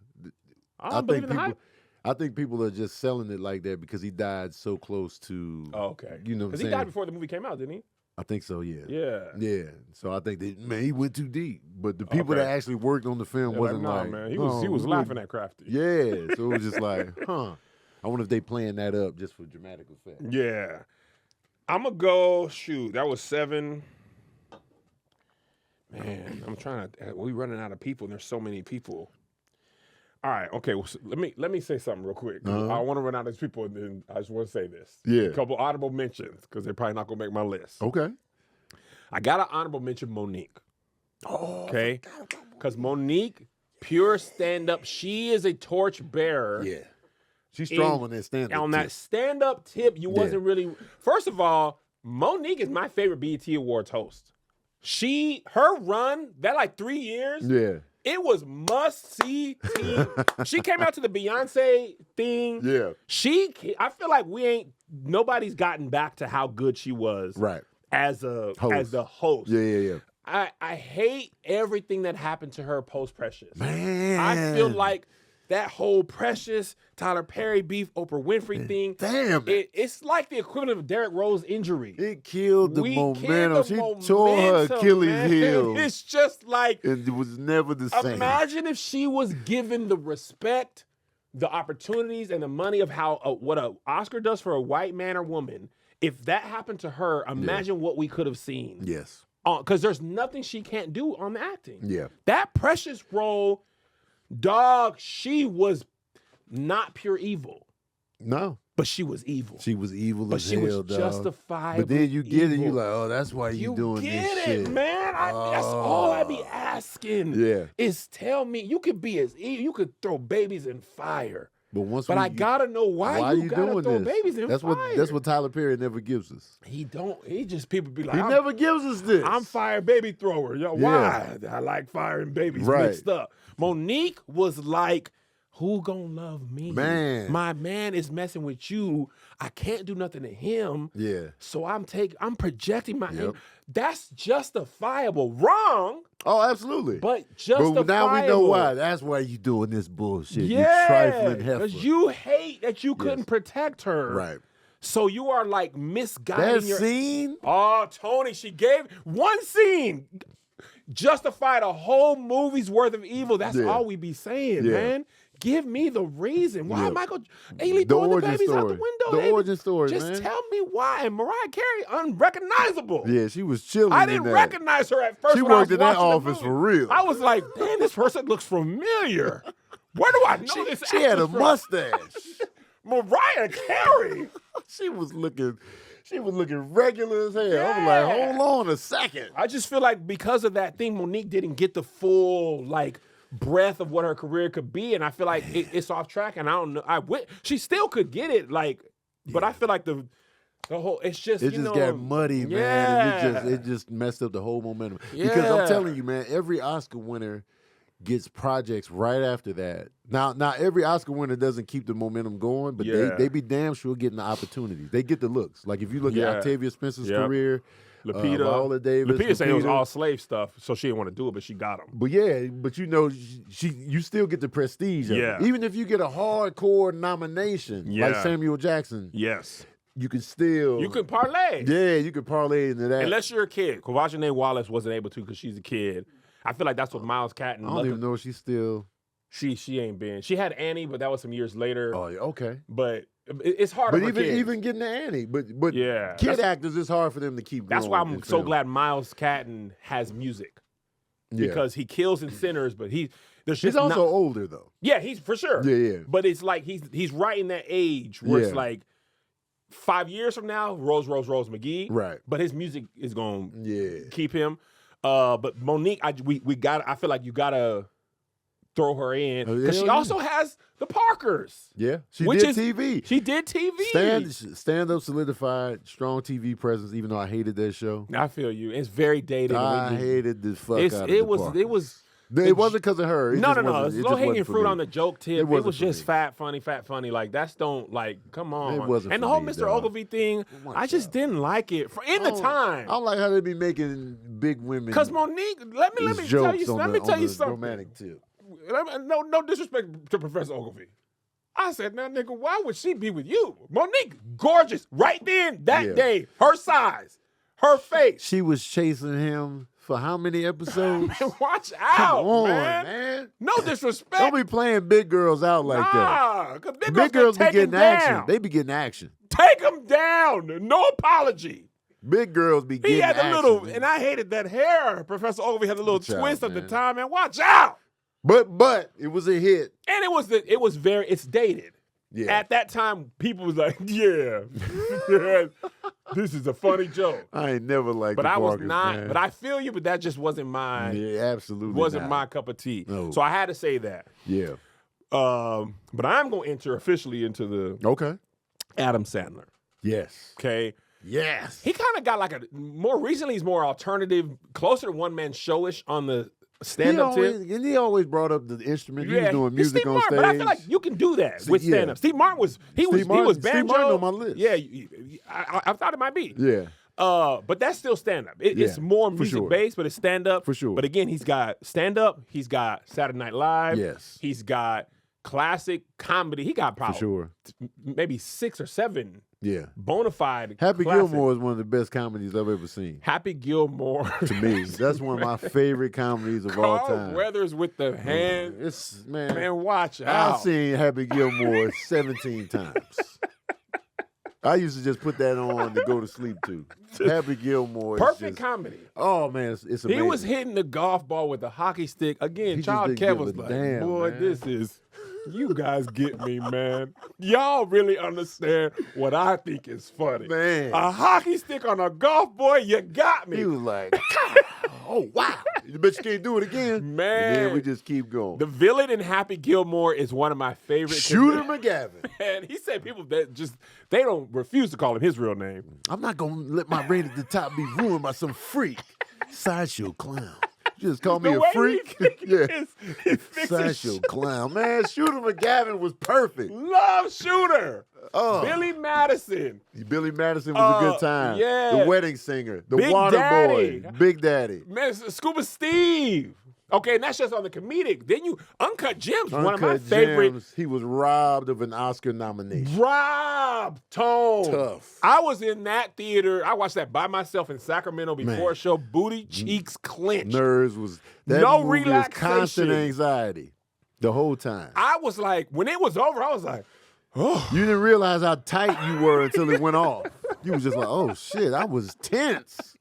I don't believe in the hype. I think people are just selling it like that because he died so close to. Oh, okay. You know what I'm Because saying? he died before the movie came out, didn't he? I think so. Yeah. Yeah. Yeah. So I think that he went too deep. But the people that actually worked on the film They're wasn't nah, like, man. He was laughing at Crafty. Yeah. So it was just like, huh. I wonder if they playing that up just for dramatic effect. Yeah. I'm going to go, shoot, that was 7. Man, I'm trying to, we running out of people and there's so many people. All right, okay, well, so let me say something real quick. I want to run out of these people and then I just want to say this. Yeah. A couple honorable mentions because they're probably not going to make my list. Okay. I got an honorable mention Monique. Oh, okay. Because Monique, pure stand-up, she is a torch bearer. Yeah. She's strong on that stand-up. On that stand-up tip, you wasn't really. First of all, Monique is my favorite BET Awards host. Her run, that like 3 years. Yeah. It was must-see TV. She came out to the Beyonce thing. Yeah. I feel like nobody's gotten back to how good she was. Right. As the host. Yeah. I hate everything that happened to her post Precious. Man. I feel like that whole Precious, Tyler Perry beef, Oprah Winfrey thing. Damn it's like the equivalent of Derrick Rose injury. It killed the momentum. She tore her Achilles heel. It's just like it was never the same. Imagine if she was given the respect, the opportunities, and the money of what an Oscar does for a white man or woman. If that happened to her, imagine what we could have seen. Yes. Because there's nothing she can't do on the acting. Yeah. That Precious role, dog, she was not pure evil. No. But she was evil. She was evil but as she hell, was dog. justified. But then you get it, you like, oh, that's why you doing get this it, shit. Man. That's all I be asking. Yeah. Is tell me, you could be as evil, you could throw babies in fire. But I gotta know why you gotta doing throw this? babies in fire. That's what Tyler Perry never gives us. He just people be like, he never gives us this. I'm fire baby thrower. Yo, why? I like firing babies mixed up. Monique was like, who gonna love me? Man. My man is messing with you. I can't do nothing to him. Yeah. So I'm projecting my that's justifiable. Wrong. Oh, absolutely. But justifiable. But now we know why. That's why you doing this bullshit. Yeah. You trifling heifer. Because you hate that you couldn't protect her. Right. So you are like misguiding that scene? Oh, Tony, she gave one scene. Justified a whole movie's worth of evil. That's all we be saying, man. Give me the reason. Why Michael Ailey throwing the babies out the window? The origin story, Just man. tell me why. And Mariah Carey, unrecognizable. Yeah, she was chilling. I didn't recognize her at first. She when I worked was in that watching the office movie. for real. I was like, damn, this person looks familiar. Where do I know this? She had a actress from? mustache. Mariah Carey. She was looking regular as hell. I was like, hold on a second. I just feel like because of that thing, Monique didn't get the full breadth of what her career could be, and I feel like it's off track. And I don't know. She still could get it, but I feel like the whole it just got muddy, man. And it just messed up the whole momentum. Because I'm telling you, man, every Oscar winner gets projects right after that. Now every Oscar winner doesn't keep the momentum going, but Yeah. they be damn sure getting the opportunities. They get the looks. Like if you look at Octavia Spencer's career, Lupita, Viola Davis, Lupita saying it was all slave stuff, so she didn't want to do it, but she got them. But you still get the prestige of it. Even if you get a hardcore nomination like Samuel Jackson. Yes. You can still... You can parlay. Yeah, you can parlay into that. Unless you're a kid. Kawajane Wallace wasn't able to because she's a kid. I feel like that's what Miles Catton... I don't even know if she's still... She ain't been. She had Annie, but that was some years later. Oh, okay. But it's hard for kids. Even getting to Annie. But kid actors, it's hard for them to keep going. That's why I'm so glad Miles Catton has music. Because he kills in Sinners, but he's also older, though. Yeah, he's for sure. Yeah. But it's like he's right in that age where it's like 5 years from now, Rose McGee. Right. But his music is going to keep him. But Monique, I feel like you got to throw her in because she also has the Parkers. Yeah. She did TV. She did TV. Stand-up solidified, strong TV presence, even though I hated that show. I feel you. It's very dated. I hated the fuck out of it was. It wasn't because of her. No. It's low-hanging fruit on the joke tip. It was just fat funny. Like, come on. It wasn't and the whole Mr. Ogilvy thing, I just didn't like it. The time. I don't like how they be making big women. Because Monique, let me tell you something. Romantic tip. No disrespect to Professor Ogilvy. I said, now, nigga, why would she be with you? Monique, gorgeous, right then, that day, her size, her face. She was chasing him for how many episodes? Watch out, Come on, man. No disrespect. Don't be playing big girls out like that. Because big girls be getting action. They be getting action. Take them down. No apology. Big girls be getting action. He had the little, and I hated that hair. Professor Ogilvy had a little twist at the time, man. Watch out. But it was a hit. And it's dated. Yeah. At that time, people was like, yeah, this is a funny joke. I ain't never liked but the I was Parkers, not, man. but I feel you, but that just wasn't my, absolutely my cup of tea. No. So I had to say that. Yeah. But I'm going to enter officially into the Adam Sandler. Yes. Okay. Yes. He kind of got more recently, he's more alternative, closer to one-man showish on the stand-up tip. And he always brought up the instrument. He was doing music on stage. But I feel like you can do that with stand-up. Steve Martin was banjo. Steve Martin on my list. Yeah, I thought it might be. Yeah. But that's still stand-up. It's more music-based, but it's stand-up. For sure. But again, he's got stand-up. He's got Saturday Night Live. Yes. He's got classic comedy. He got probably maybe 6 or 7 bona fide Happy classics. Gilmore is one of the best comedies I've ever seen. Happy Gilmore. To me, that's one of my favorite comedies of all time. Weathers with the hand. Man, watch out. I've seen Happy Gilmore 17 times. I used to just put that on to go to sleep to. Happy Gilmore is perfect comedy. Oh, man, it's amazing. He was hitting the golf ball with a hockey stick. Again, Child Kev was like, boy, man. This is... You guys get me, man. Y'all really understand what I think is funny. Man. A hockey stick on a golf ball, you got me. He was like, oh, wow. But you can't do it again. Man. And then we just keep going. The villain in Happy Gilmore is one of my favorites. Shooter McGavin. And he said people that they don't refuse to call him his real name. I'm not going to let my reign at the top be ruined by some freak. Sideshow clown. You just call me a freak? He Sideshow clown. Man, Shooter McGavin was perfect. Love Shooter. Billy Madison. Billy Madison was a good time. Yeah. The wedding singer. The Big water Daddy. boy. Big Daddy. Man, Scuba Steve. Okay, and that's just on the comedic. Then Uncut Gems, one of my favorite. He was robbed of an Oscar nomination. Robbed, Tone. Tough. I was in that theater. I watched that by myself in Sacramento before a show. Booty cheeks clenched. Nerves was that no movie relaxation. Was constant anxiety the whole time. I was like, when it was over, I was like, oh. You didn't realize how tight you were until it went off. You was just like, oh shit, I was tense.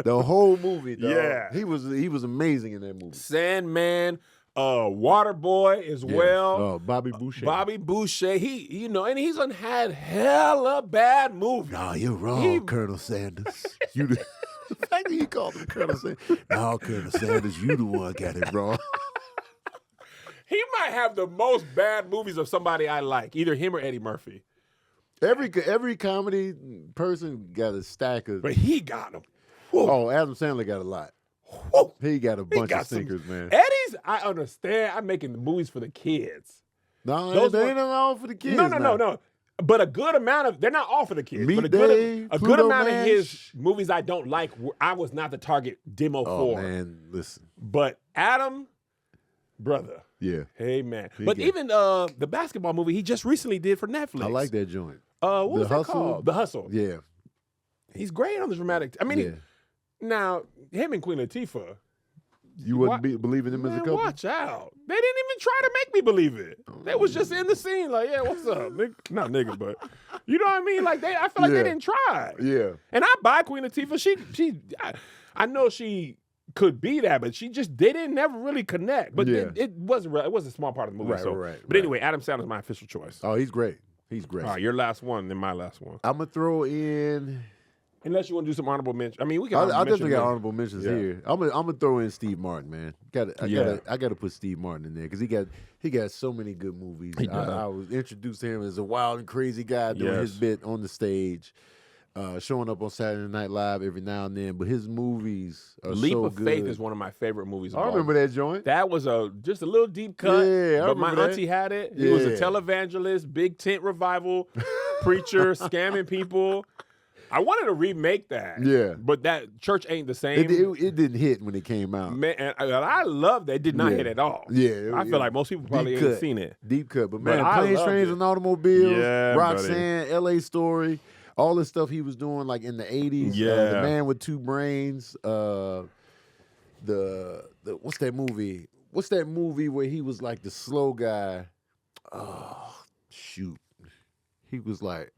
The whole movie, dog. Yeah. He was amazing in that movie. Sandman, Waterboy as well. Bobby Boucher. Bobby Boucher. And he's had hella bad movies. No, you're wrong, Colonel Sanders. The fact that you called him Colonel Sanders. No, Colonel Sanders, you the one got it wrong. He might have the most bad movies of somebody I like, either him or Eddie Murphy. Every comedy person got a stack of. But he got them. Oh, Adam Sandler got a lot. Woo! He got a bunch got of stinkers, man. Eddie's, I understand. I'm making the movies for the kids. No, Those they were- ain't all for the kids. No. But a good amount of, they're not all for the kids. Meat but a Day, good Pluto amount of his Nash. movies I don't like, I was not the target demo Oh, for. man, listen. But Adam, brother, Yeah, hey, man. He But got- even the basketball movie he just recently did for Netflix. I like that joint. What The was that Hustle? called? The Hustle. Yeah, He's great on the dramatic. I mean, yeah. now, him and Queen Latifah, You wouldn't believing them as a man, couple? watch out. They didn't even try to make me believe it. They was just in the scene like, yeah, what's up? Not nigga, but you know what I mean? Like, I feel like Yeah. they didn't try. Yeah. And I buy Queen Latifah. I know she could be that, but they didn't never really connect. But Yeah. it was a small part of the movie. Right, so. right, But right. anyway, Adam Sandler's my official choice. Oh, he's great. He's great. All right, your last one, then my last one. I'm gonna throw in. Unless you want to do some honorable mention. I mean, we can. I honorable definitely mention got him. honorable mentions Yeah. here. I'm gonna throw in Steve Martin, man. I gotta put Steve Martin in there because he got so many good movies. He does. I was introduced to him as a wild and crazy guy doing his Yes. bit on the stage, showing up on Saturday Night Live every now and then. But his movies are Leap so of good. Faith is one of my favorite movies. Of I all remember that joint. That was just a little deep cut. Yeah, I but my remember that. auntie had it. He was a Yeah. televangelist, big tent revival, preacher, scamming people. I wanted to remake that. Yeah. But that church ain't the same. It didn't hit when it came out. Man, and I love that. It did not Yeah. hit at all. Yeah, I feel like most people probably Deep ain't cut. seen it. Deep cut. But But man, I Planes, loved Trains, it. and Automobiles, Yeah, Roxanne, LA Story, all the stuff he was doing like in the 80s. Yeah. The Man with Two Brains. The what's that movie? What's that movie where he was like the slow guy? Oh, shoot. He was like,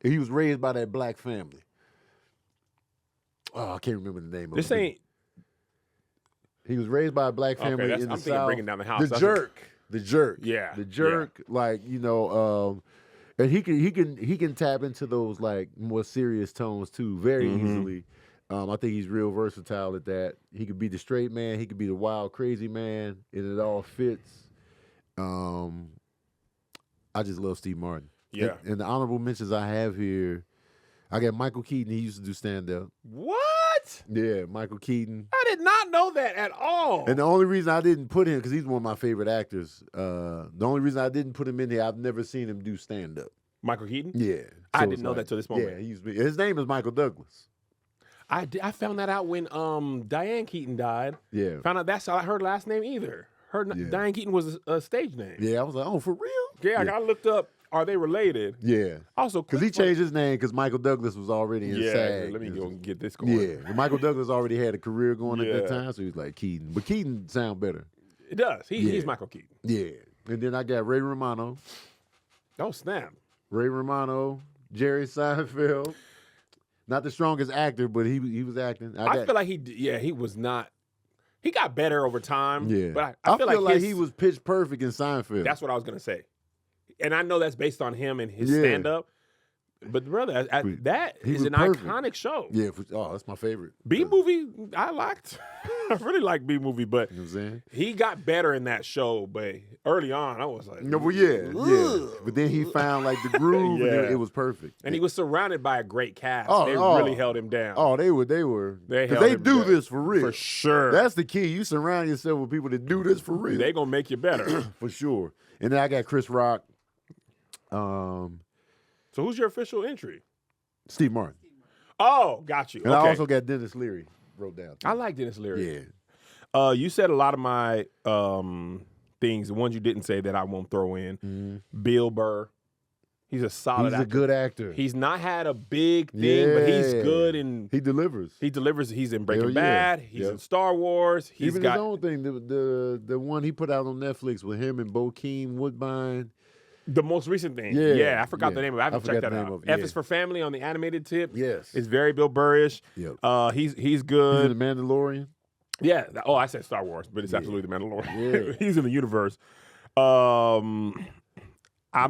he was raised by that black family. Oh, I can't remember the name of This it. ain't. He was raised by a black Okay, family that's- in the I'm thinking South. Bringing Down the House. The That's Jerk. The Jerk. Yeah, The Jerk. Like, and he can tap into those like more serious tones too very Mm-hmm. easily. I think he's real versatile at that. He could be the straight man, he could be the wild crazy man, and it all fits. I just love Steve Martin. Yeah. And the honorable mentions I have here, I got Michael Keaton. He used to do stand up. What? Yeah, Michael Keaton. I did not know that at all. And the only reason I didn't put him, because he's one of my favorite actors. The only reason I didn't put him in there, I've never seen him do stand up. Michael Keaton? Yeah, I So didn't it's know that till this moment. Yeah, his name is Michael Douglas. I found that out when Diane Keaton died. Yeah, Found out that's not her last name either. Yeah. Diane Keaton was a stage name. yeah. I was like, oh, for real? Yeah, I looked up. Are they related? Yeah, Also, because he changed his name because Michael Douglas was already in Yeah, SAG. let me go and get this going. Yeah, and Michael Douglas already had a career going at that Yeah. time, so he was like Keaton. But Keaton sound better. It does. He's Yeah. Michael Keaton. Yeah, and then I got Ray Romano, Oh snap! Jerry Seinfeld. Not the strongest actor, but he was acting. I feel like he was not. He got better over time. Yeah, but I feel like he was pitch perfect in Seinfeld. That's what I was gonna say, and I know that's based on him and his Yeah. stand up. But brother, that he is was an perfect. iconic show. Yeah, that's my favorite. B movie, I liked. I really like B movie, but You know what I'm saying? he got better in that show. But early on, I was like, No, well, yeah. But then he found like the groove, and Yeah. it was perfect. and he was surrounded by a great cast. Oh, They oh. really held him down. Oh, they were. They 'Cause held they him do down. this for real. For sure. That's the key. You surround yourself with people that do this for real. They gonna make you better. For sure. And then I got Chris Rock, So who's your official entry? Steve Martin, Oh, got you. and Okay. I also got Dennis Leary wrote down. I like Dennis Leary. Yeah. You said a lot of my things. The ones you didn't say that I won't throw in. Bill Burr. He's a solid He's a actor. good actor. He's not had a big thing, but he's Yeah. good and He delivers. he delivers. He's in Breaking Hell yeah. Bad. He's Yep. in Star Wars. He's Even got his own thing, the one he put out on Netflix with him and Bokeem Woodbine. the most recent thing. Yeah, I forgot the yeah. name of it. I haven't I forgot checked that the name out. of it, F yeah. is for Family on the animated tip. Yes. It's very Bill Burrish. Yep. He's He's good. in The Mandalorian. Yeah. Oh, I said Star Wars, but it's Yeah. absolutely The Mandalorian. Yeah. He's in the universe. I'm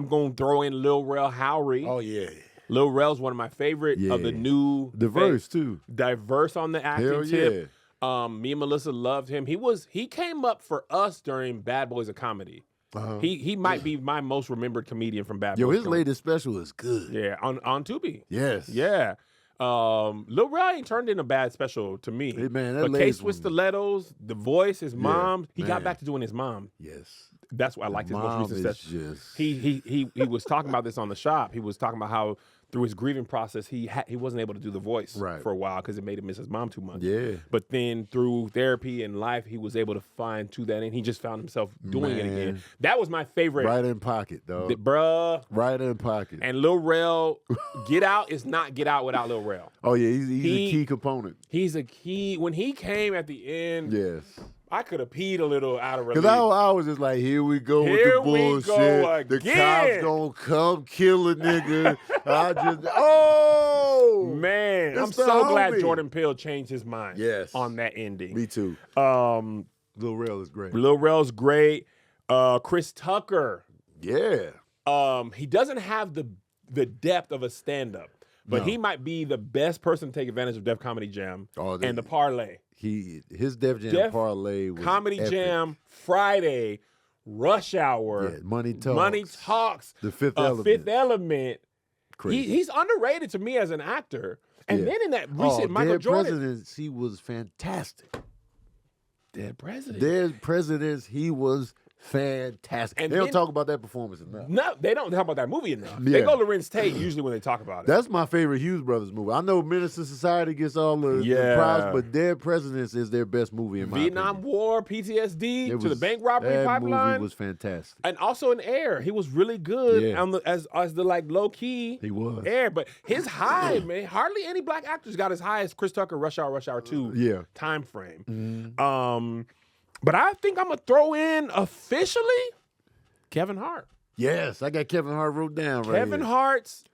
going to throw in Lil Rel Howery. Oh yeah. Lil Rel's one of my favorite of the Yeah. new. Diverse too. Diverse on the acting Hell tip. Me and Melissa loved him. He came up for us during Bad Boys of Comedy. Uh-huh. He might be my most remembered comedian from Bad Yo, Boys. his latest special is good. Yeah, on Tubi. Yes. Yeah. Lil Rel ain't turned in a bad special to me. Hey, man, that but lady's Case with Stilettos, the voice, his mom, he got man. back to doing his mom. Yes. That's why I liked his most recent session. He was talking about this on the shop. He was talking about how through his grieving process, he wasn't able to do the voice for a while because it made him miss his mom too much. Yeah. But then through therapy and life, he was able to find to that, and he just found himself doing it again. That was my favorite. Right in pocket, dog. Bruh. Right in pocket. And Lil Rel, Get Out is not Get Out without Lil Rel. Oh yeah, he's a key component. He's a key. When he came at the end, Yes. I could have peed a little out of relief. Because I was just like, here we go with the bullshit. Go the again. cops gonna come kill a nigga. I just, man, I'm it's the so glad homie. Jordan Peele changed his mind. Yes. On that ending. Me too. Lil Rel is great. Lil Rel's great. Chris Tucker. Yeah. He doesn't have the depth of a stand-up, but he might be the best person to take advantage of Def Comedy Jam and the parlay. His Def Jam parlay was Comedy epic. Jam Friday, Rush Hour, Yeah, Money Talks, The Fifth Element. Fifth Element. Crazy. He's underrated to me as an actor. And then in that recent Michael Dead Jordan. Presidents, he was fantastic. Dead President. Dead Presidents, he was fantastic. And they don't then- talk about that performance enough. No, they don't talk about that movie enough. They Yeah. go Lorenz Tate usually when they talk about it. That's my favorite Hughes Brothers movie. I know Menace to Society gets all the props, but Dead Presidents is their best movie in my Vietnam opinion. War, PTSD, It to the was- bank robbery that pipeline. movie was fantastic. And also in Air, he was really good as the like low key. He was. Air, but his high, man, hardly any black actors got as high as Chris Tucker, Rush Hour 2 time frame. But I think I'm gonna throw in officially Kevin Hart. Yes, I got Kevin Hart wrote down right Kevin here. Hart's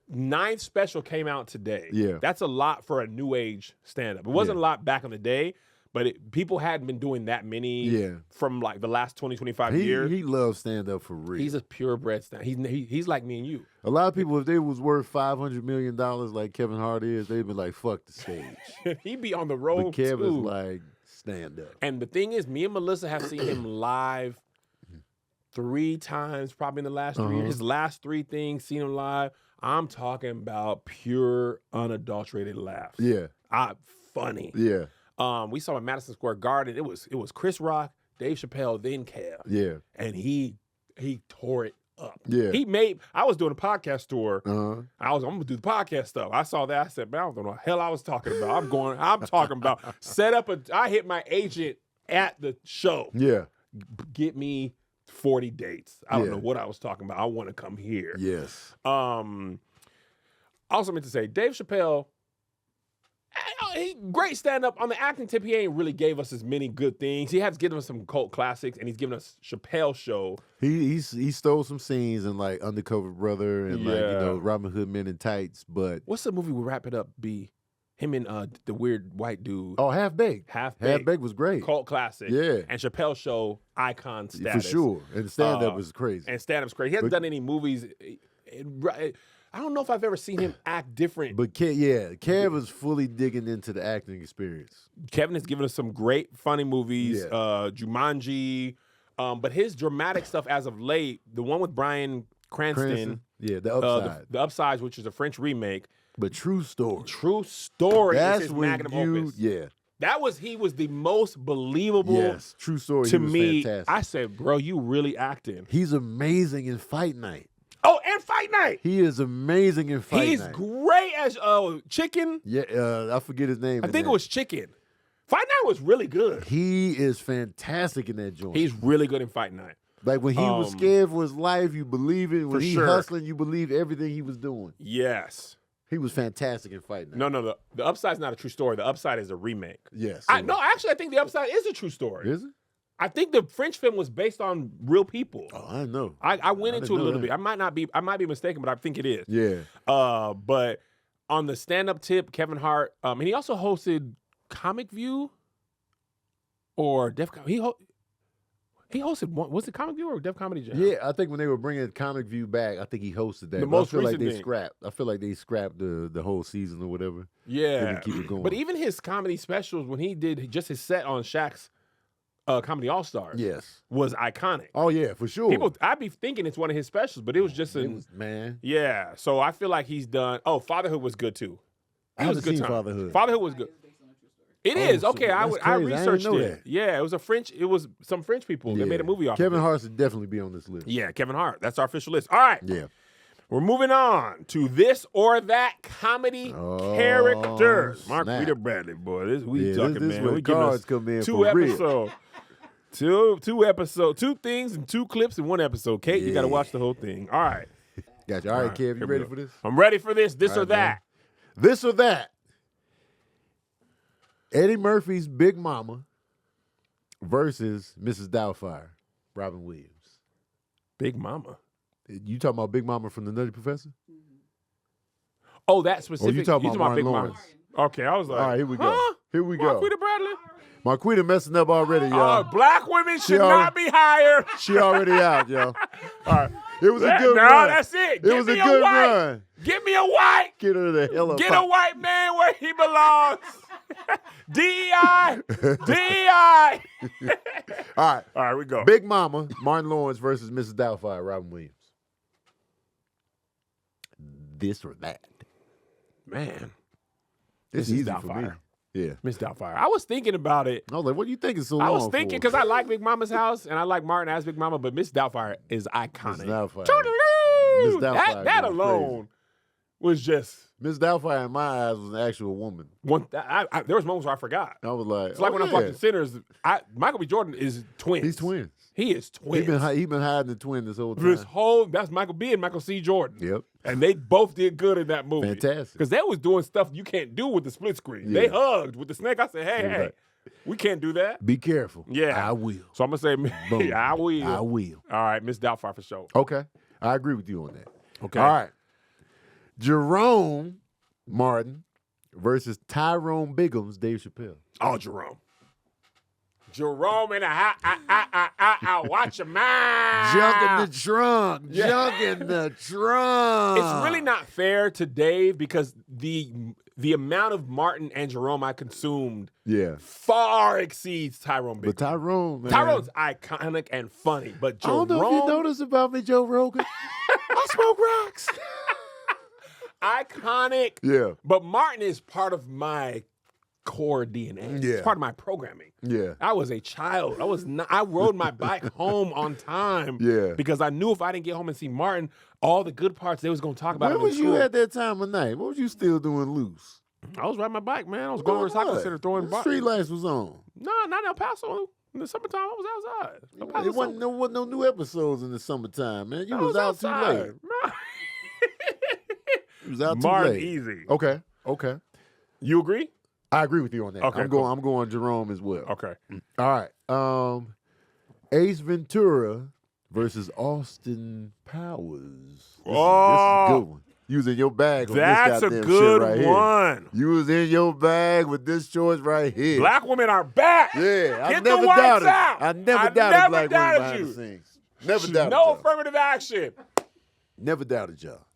9th special came out today. Yeah. That's a lot for a new age stand-up. It wasn't a lot back in the day, but people hadn't been doing that many from like the last 20, 25 years. He loves stand-up for real. He's a purebred stand. He's like me and you. A lot of people, if they was worth $500 million like Kevin Hart is, they'd be like, fuck the stage. He'd be on the road But Kevin's too. like, stand up. And the thing is, me and Melissa have seen him live 3 times, probably in the last 3 years. His last 3 things, seen him live. I'm talking about pure, unadulterated laughs. Yeah. Funny. Yeah. We saw him at Madison Square Garden. It was Chris Rock, Dave Chappelle, then Kev. Yeah. And he tore it up. Yeah. I was doing a podcast tour. Uh-huh. I'm gonna do the podcast stuff. I saw that. I said, man, I don't know what the hell I was talking about. I'm talking about I hit my agent at the show. Yeah. Get me 40 dates. I don't know what I was talking about. I want to come here. Yes. I also meant to say, Dave Chappelle, great stand-up. On the acting tip, he ain't really gave us as many good things. He has given us some cult classics, and he's given us Chappelle Show. He stole some scenes in like Undercover Brother and like Robin Hood Men in Tights, but What's the movie we wrap it up be? Him and the weird white dude. oh, Half Baked. Half Baked. Half Baked was great. Cult classic. Yeah. And Chappelle Show, icon status. For sure. And stand-up was crazy. And stand-up's crazy. He hasn't done any movies. I don't know if I've ever seen him act different. But Kev is fully digging into the acting experience. Kevin has given us some great, funny movies. Yeah. Jumanji. But his dramatic stuff as of late, the one with Bryan Cranston. Yeah, The Upside. The Upsides, which is a French remake. But True Story. True Story That's is his when magnum opus. Yeah. He was the most believable. Yes, True Story. To he was me, fantastic. I said, bro, you really acting. He's amazing in Fight Night. Oh, and Fight Night. He is amazing in Fight He's Night. great as Chicken. Yeah, I forget his name. I think it was Chicken. Fight Night was really good. He is fantastic in that joint. He's really good in Fight Night. Like when he was scared for his life, you believe it. When he sure. hustling, you believe everything he was doing. Yes. He was fantastic in Fight Night. No. The Upside's not a true story. The Upside is a remake. Yes. No, actually, I think The Upside is a true story. Is it? I think the French film was based on real people. Oh, I know. I went into it a know little that. bit. I might be mistaken, but I think it is. Yeah. But on the stand-up tip, Kevin Hart, and he also hosted Comic View or Def. He hosted one. Was it Comic View or Def Comedy Jam? Yeah, I think when they were bringing Comic View back, I think he hosted that. The But most I feel like recent they thing. scrapped. I feel like they scrapped the whole season or whatever. Yeah. They didn't keep it going. But even his comedy specials, when he did just his set on Shaq's Comedy All Stars, Yes. was iconic. Oh yeah, for sure. I'd be thinking it's one of his specials, but it was just man. yeah. So I feel like he's done. Oh, Fatherhood was good too. It was a good seen time. Fatherhood. Fatherhood was good. It is okay. so I that's crazy. I didn't researched know it. that. Yeah, it was some French people that made a movie off Kevin of it. Hart should definitely be on this list. Yeah, Kevin Hart. That's our official list. All right. Yeah. We're moving on to this or that comedy characters. snap. Marquita Bradley, boy. This we Yeah, talking, this man. where We the giving cards us come in two for real. episodes. Two things and 2 clips in one episode. Kate, you got to watch the whole thing. All right. Gotcha. All right, Kev, you here we ready go. for this? I'm ready for this. This All or right, man. that. This or that. Eddie Murphy's Big Mama versus Mrs. Doubtfire, Robin Williams. Big Mama. You talking about Big Mama from The Nutty Professor? Oh, that specific. you talking about Big Martin Mama. Okay, I was like, All right, here we go. Huh? Here we go. Marquita Bradley? Marquita messing up already, y'all. Black women should already- not be hired. She already out, yo. All right. It was a good no, run. that's it. It was a me good white. run. Give me a white. Get her the hell up. Get a white man where he belongs. DEI. DEI. All right. All right, we go. Big Mama, Martin Lawrence versus Mrs. Doubtfire, Robin Williams. This or that. Man. It's Mrs. easy for me. Doubtfire. Yeah. Miss Doubtfire. I was thinking about it. I was like, what do you think is so long I was thinking for? because I like Big Mama's house and I like Martin as Big Mama, but Miss Doubtfire is iconic. Miss Doubtfire. Toodaloo! Miss Doubtfire That goes alone was just Miss Doubtfire in my eyes was an actual woman. one. There was moments where I forgot. I was like, It's like when I'm watching Sinners. Michael B. Jordan is twins. He's twins. He is twins. He been hiding the twin this whole time. That's Michael B. and Michael C. Jordan. Yep. And they both did good in that movie. Fantastic. Because they was doing stuff you can't do with the split screen. Yeah. They hugged with the snake. I said, hey, Right. we can't do that. Be careful. Yeah. I will. So I'm going to say, Boom. I will. I will. All right, Miss Doubtfire for sure. Okay. I agree with you on that. Okay. All right. Jerome Martin versus Tyrone Biggums, Dave Chappelle. Oh, Jerome. Jerome in a watch your mind. Junk in the trunk. Yeah. Junk in the trunk. It's really not fair to Dave because the amount of Martin and Jerome I consumed far exceeds Tyrone Biggums. But Tyrone, man. Tyrone's iconic and funny, but I Jerome... don't know if you noticed about me, Joe Rogan. I smoke rocks. iconic. Yeah. But Martin is part of my core DNA. Yeah. It's part of my programming. Yeah. I was a child. I rode my bike home on time. Yeah. Because I knew if I didn't get home and see Martin, all the good parts they was gonna talk about. Where in was you school. at that time of night? What was you still doing loose? I was riding my bike, man. I was going to the recycling center throwing The street lights was on. No, not in El Paso. In the summertime, I was outside. El Paso It wasn't no new episodes in the summertime, man. You I was out outside. too late. You was out Martin too late. easy. Okay. You agree? I agree with you on that. Okay, I'm cool. going Jerome as well. Okay. All right. Ace Ventura versus Austin Powers. This is a good one. You was in your bag on That's this a goddamn good shit right one. Here. You was in your bag with this choice right here. Black women are back. Yeah, I Get never the whites doubted. out. I never doubted never black women doubted behind you. the scenes. Never doubted No y'all. affirmative action. Never doubted y'all.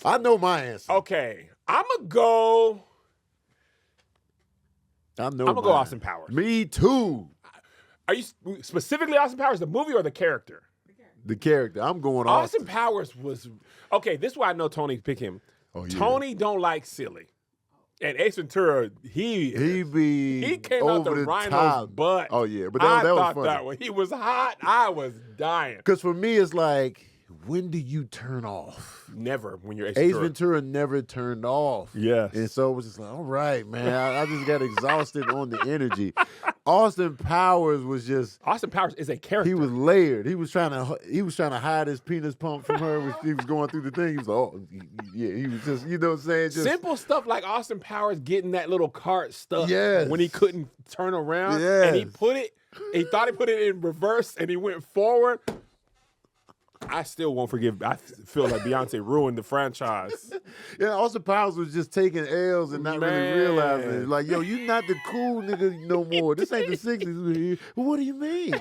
I know my answer. Okay, I'm gonna go. I know. I'm gonna go Austin Powers. Me too. Are you specifically Austin Powers, the movie or the character? The character. I'm going Austin Austin. Powers was okay. This is why I know Tony picked him. Oh, yeah. Tony don't like silly, and Ace Ventura he came out over the rhino's top. butt. Oh yeah, but I that was thought funny. that one. He was hot. I was dying. Because for me, it's like, when do you turn off? Never when you're Ace Ace Ventura. Ventura never turned off. Yes. And so it was just like, all right, man. I just got exhausted on the energy. Austin Powers was just. Austin Powers is a character. He was layered. He was trying to hide his penis pump from her when he was going through the thing. He was like, oh, yeah. He was just, you know what I'm saying? Just, simple stuff like Austin Powers getting that little cart stuck Yes. when he couldn't turn around, and he thought he put it in reverse, and he went forward. I still won't forgive. I feel like Beyonce ruined the franchise. Yeah, Austin Powers was just taking L's and not really realizing it. Like, yo, you not the cool nigga no more. This ain't the 60s. What do you mean?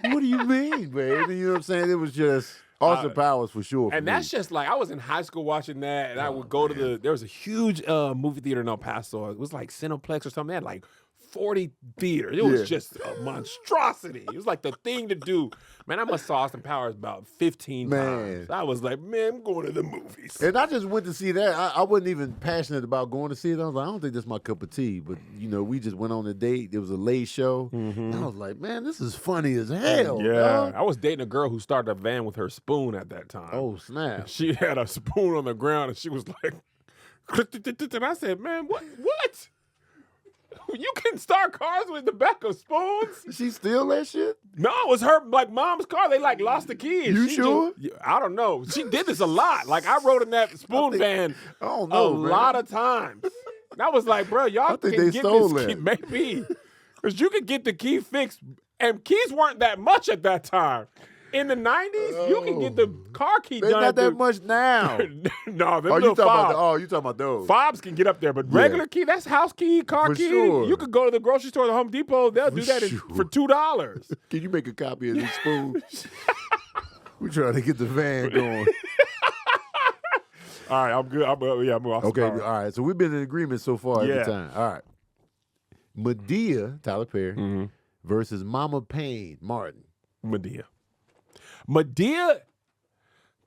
What do you mean, baby? You know what I'm saying? It was just Austin Powers for sure. And that's just like, I was in high school watching that, and I would go to there was a huge movie theater in El Paso. It was like Cineplex or something. They had like 40 theaters. It was just a monstrosity. It was like the thing to do. Man, I must saw Austin Powers about 15 times. I was like, man, I'm going to the movies. And I just went to see that. I wasn't even passionate about going to see it. I was like, I don't think that's my cup of tea. But, we just went on a date. It was a late show. And I was like, man, this is funny as hell. Yeah. Dog. I was dating a girl who started a van with her spoon at that time. Oh, snap. She had a spoon on the ground and she was like, and I said, man, what? You can start cars with the back of spoons? She steal that shit? No, it was her mom's car. They lost the keys. You sure? I don't know. She did this a lot. Like I rode in that spoon van a lot of times. And I was like, bro, y'all can get this key. Maybe. Because you could get the key fixed. And keys weren't that much at that time. In the 90s, you can get the car key done. They're not that much now. No, they're you little fobs. You talking about those. Fobs can get up there, but regular key, that's house key, car key. Sure. You could go to the grocery store, the Home Depot, they'll do that for $2. Can you make a copy of this spoon? We're trying to get the van going. All right, I'm good. I'm off. Okay, all right. So we've been in agreement so far every time. All right. Medea, Tyler Perry, versus Mama Payne, Martin. Medea,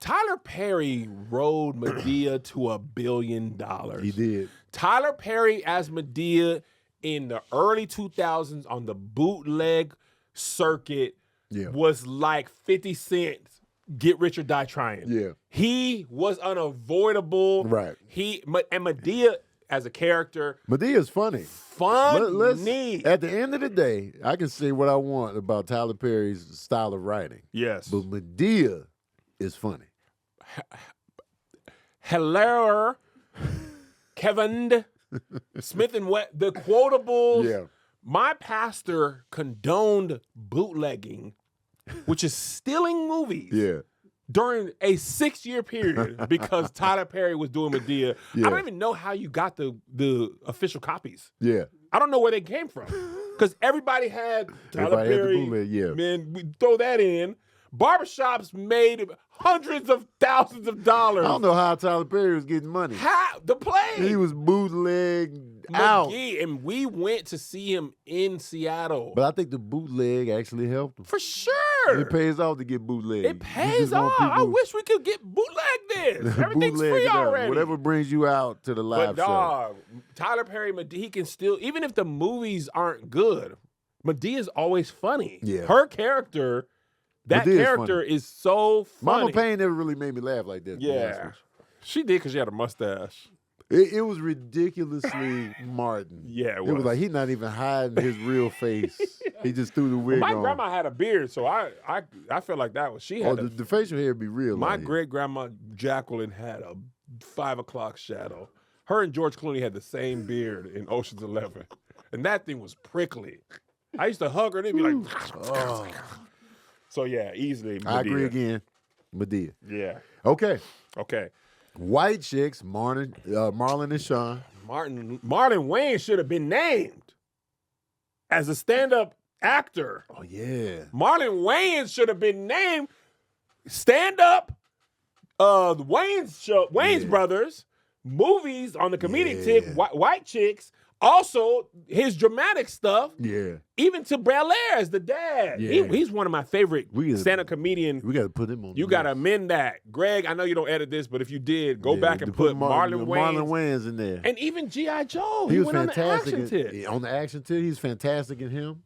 Tyler Perry rode Medea to $1 billion. He did. Tyler Perry as Medea in the early 2000s on the bootleg circuit was like 50 Cent's Get Rich or Die Trying. Yeah. He was unavoidable. Right. And Medea as a character. Medea's funny. At the end of the day, I can say what I want about Tyler Perry's style of writing. Yes. But Medea is funny. Hello, Kevin Smith and the quotables. Yeah. My pastor condoned bootlegging, which is stealing movies. Yeah. During a 6-year period because Tyler Perry was doing Medea. I don't even know how you got the official copies. Yeah. I don't know where they came from. Because everybody had Tyler Perry. Had the bootleg, Man, we throw that in. Barbershops made hundreds of thousands of dollars. I don't know how Tyler Perry was getting money. How? The play. He was bootleg out. And we went to see him in Seattle. But I think the bootleg actually helped him. For sure. It pays off to get bootleg. It pays off. I wish we could get bootleg this. Everything's free already. Whatever brings you out to the live show. Tyler Perry, he can still, even if the movies aren't good, Medea's always funny. Yeah. Her character, that character is so funny. Mama Payne never really made me laugh like that. Yeah. She did because she had a mustache. It was ridiculously Martin. Yeah, it was like he's not even hiding his real face. He just threw the wig on. My on. grandma had a beard, so I feel like that was she had. The facial hair be real. My great grandma Jacqueline had a 5 o'clock shadow. Her and George Clooney had the same beard in Ocean's 11, and that thing was prickly. I used to hug her and it'd be like. So yeah, easily. Medea. I agree again. Medea. Yeah. Okay. White chicks, Marlon and Sean. Marlon Wayans should have been named as a stand-up actor. Oh, yeah. Marlon Wayans should have been named stand-up. The Wayans Brothers movies on the comedic tip. White chicks. Also, his dramatic stuff. Yeah. Even to Bel Air as the dad. Yeah. He's one of my favorite stand-up comedian. We got to put him on. You got to amend that. Greg, I know you don't edit this, but if you did, go back and put Marlon Wayans in there. And even G.I. Joe. He was went fantastic. On the action tip. On the action tip, he's fantastic in him.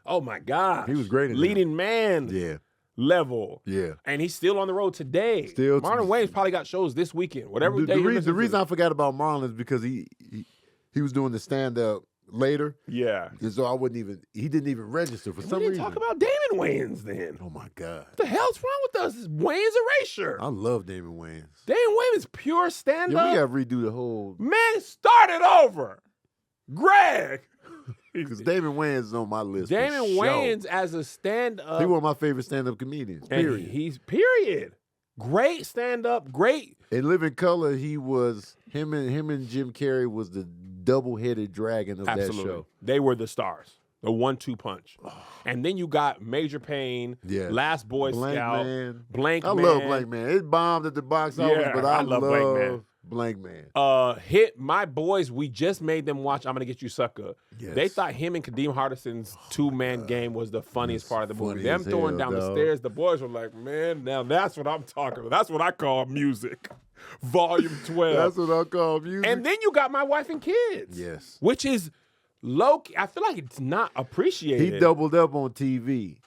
Oh, my God. He was great in Leading man. Yeah. Level. Yeah. And he's still on the road today. Marlon Wayans probably got shows this weekend. Whatever the reason I forgot about Marlon is because he was doing the stand-up later. Yeah. And so he didn't even register for some reason. We didn't talk about Damon Wayans then. Oh, my God. What the hell's wrong with us? It's Wayans erasure. I love Damon Wayans. Damon Wayans, pure stand-up. Yeah, we got to redo the whole... Man, start it over. Greg. Because Damon Wayans is on my list. Damon Wayans as a stand-up. He's one of my favorite stand-up comedians, period. Period. Great stand-up, great. In Living Color, he was... Him and Jim Carrey was the double-headed dragon of that show. They were the stars. The 1-2 punch. And then you got Major Payne, Last Boy Scout, Blank Man. I love Blank Man. It bombed at the box office, but I love Blank Man. Blank Man. Hit My Boys, we just made them watch I'm Gonna Get You Sucker. Yes. They thought him and Kadeem Hardison's two-man game was the funniest part of the movie. funny Them as throwing hell, down the dog. stairs, the boys were like, man, now that's what I'm talking about. That's what I call music. Volume 12. That's what I call music. And then you got My Wife and Kids. Yes. Which is low. I feel like it's not appreciated. He doubled up on TV.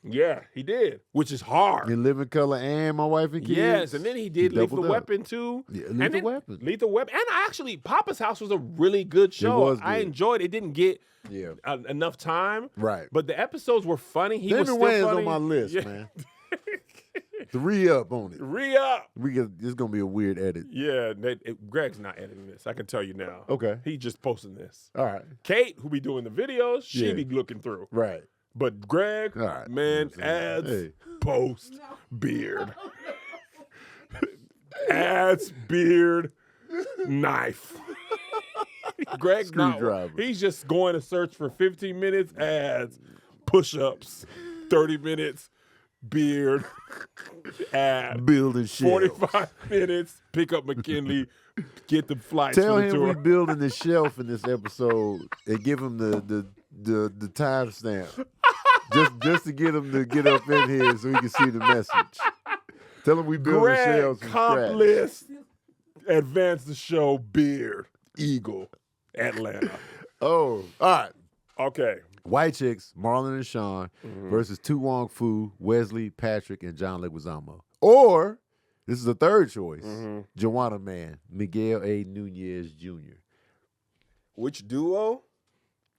Yeah, he did. Which is hard. In Living Color and My Wife and Kids. Yes, and then he did Lethal doubled up. Weapon too. Yeah, And Lethal then Weapon. Lethal Weapon. And actually, Papa's House was a really good show. was I good. enjoyed it. It didn't get Yeah. enough time. Right. But the episodes were funny. He was Damon still Wayans funny. on my list, Yeah. man. 3 up on it. Re-up. This is gonna be a weird edit. Yeah, Greg's not editing this. I can tell you now. Okay. He just posting this. All right. Kate, who be doing the videos, she Yeah. be looking through. Right. But Greg, All right. man, You know what I'm ads, saying? post, beard. Ads, beard, knife. Greg's not. Screwdriver. He's just going to search for 15 minutes, ads, push-ups, 30 minutes, beard, ads. Building shit. 45 minutes, pick up McKinley, get the flights Tell for the him tour. we building the shelf in this episode and give him the timestamp. just to get him to get up in here so he can see the message. Tell him we building Greg, shelves from comp scratch. list, advance the show, beard, Eagle, Atlanta. Oh, all right. Okay. White Chicks, Marlon and Sean versus Tu Wong Fu, Wesley, Patrick, and John Leguizamo. Or, this is the third choice, Joanna Man, Miguel A. Nunez Jr. Which duo?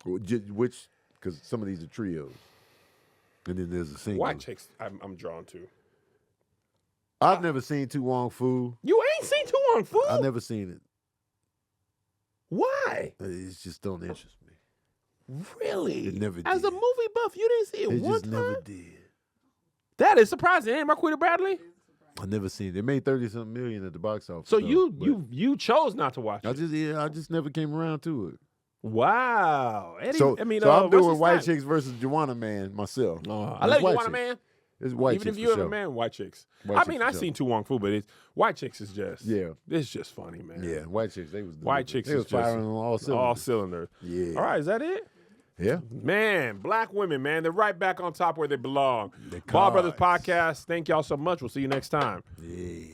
Which, because some of these are trios. And then there's a single. White Chicks I'm drawn to. I've never seen Tu Wong Fu. You ain't seen Tu Wong Fu? I've never seen it. Why? It just don't interest me. Really? It never As did. a movie buff, you didn't see it It one just time? never did. That is surprising. Ain't Marquita Bradley? I never seen it. It made 30-something million at the box office. So though, you chose not to watch I it. I just never came around to it. Wow. Eddie, So, I mean, so I'm what's doing his White name? Chicks versus Joanna Man myself. I love you, White want a Chicks. man. It's White Even Chicks if you for have a sure. man, White Chicks. White I Chicks mean, for I've sure. seen Tu Wong Fu, but White Chicks is just Yeah. It's just funny, man. Yeah, White Chicks. They was White Chicks They is was firing just on all cylinders. all cylinders. Yeah. All right, is that it? Yeah. Man, black women, man, they're right back on top where they belong. The Ball Brothers cards. Podcast. Thank y'all so much. We'll see you next time. Yeah.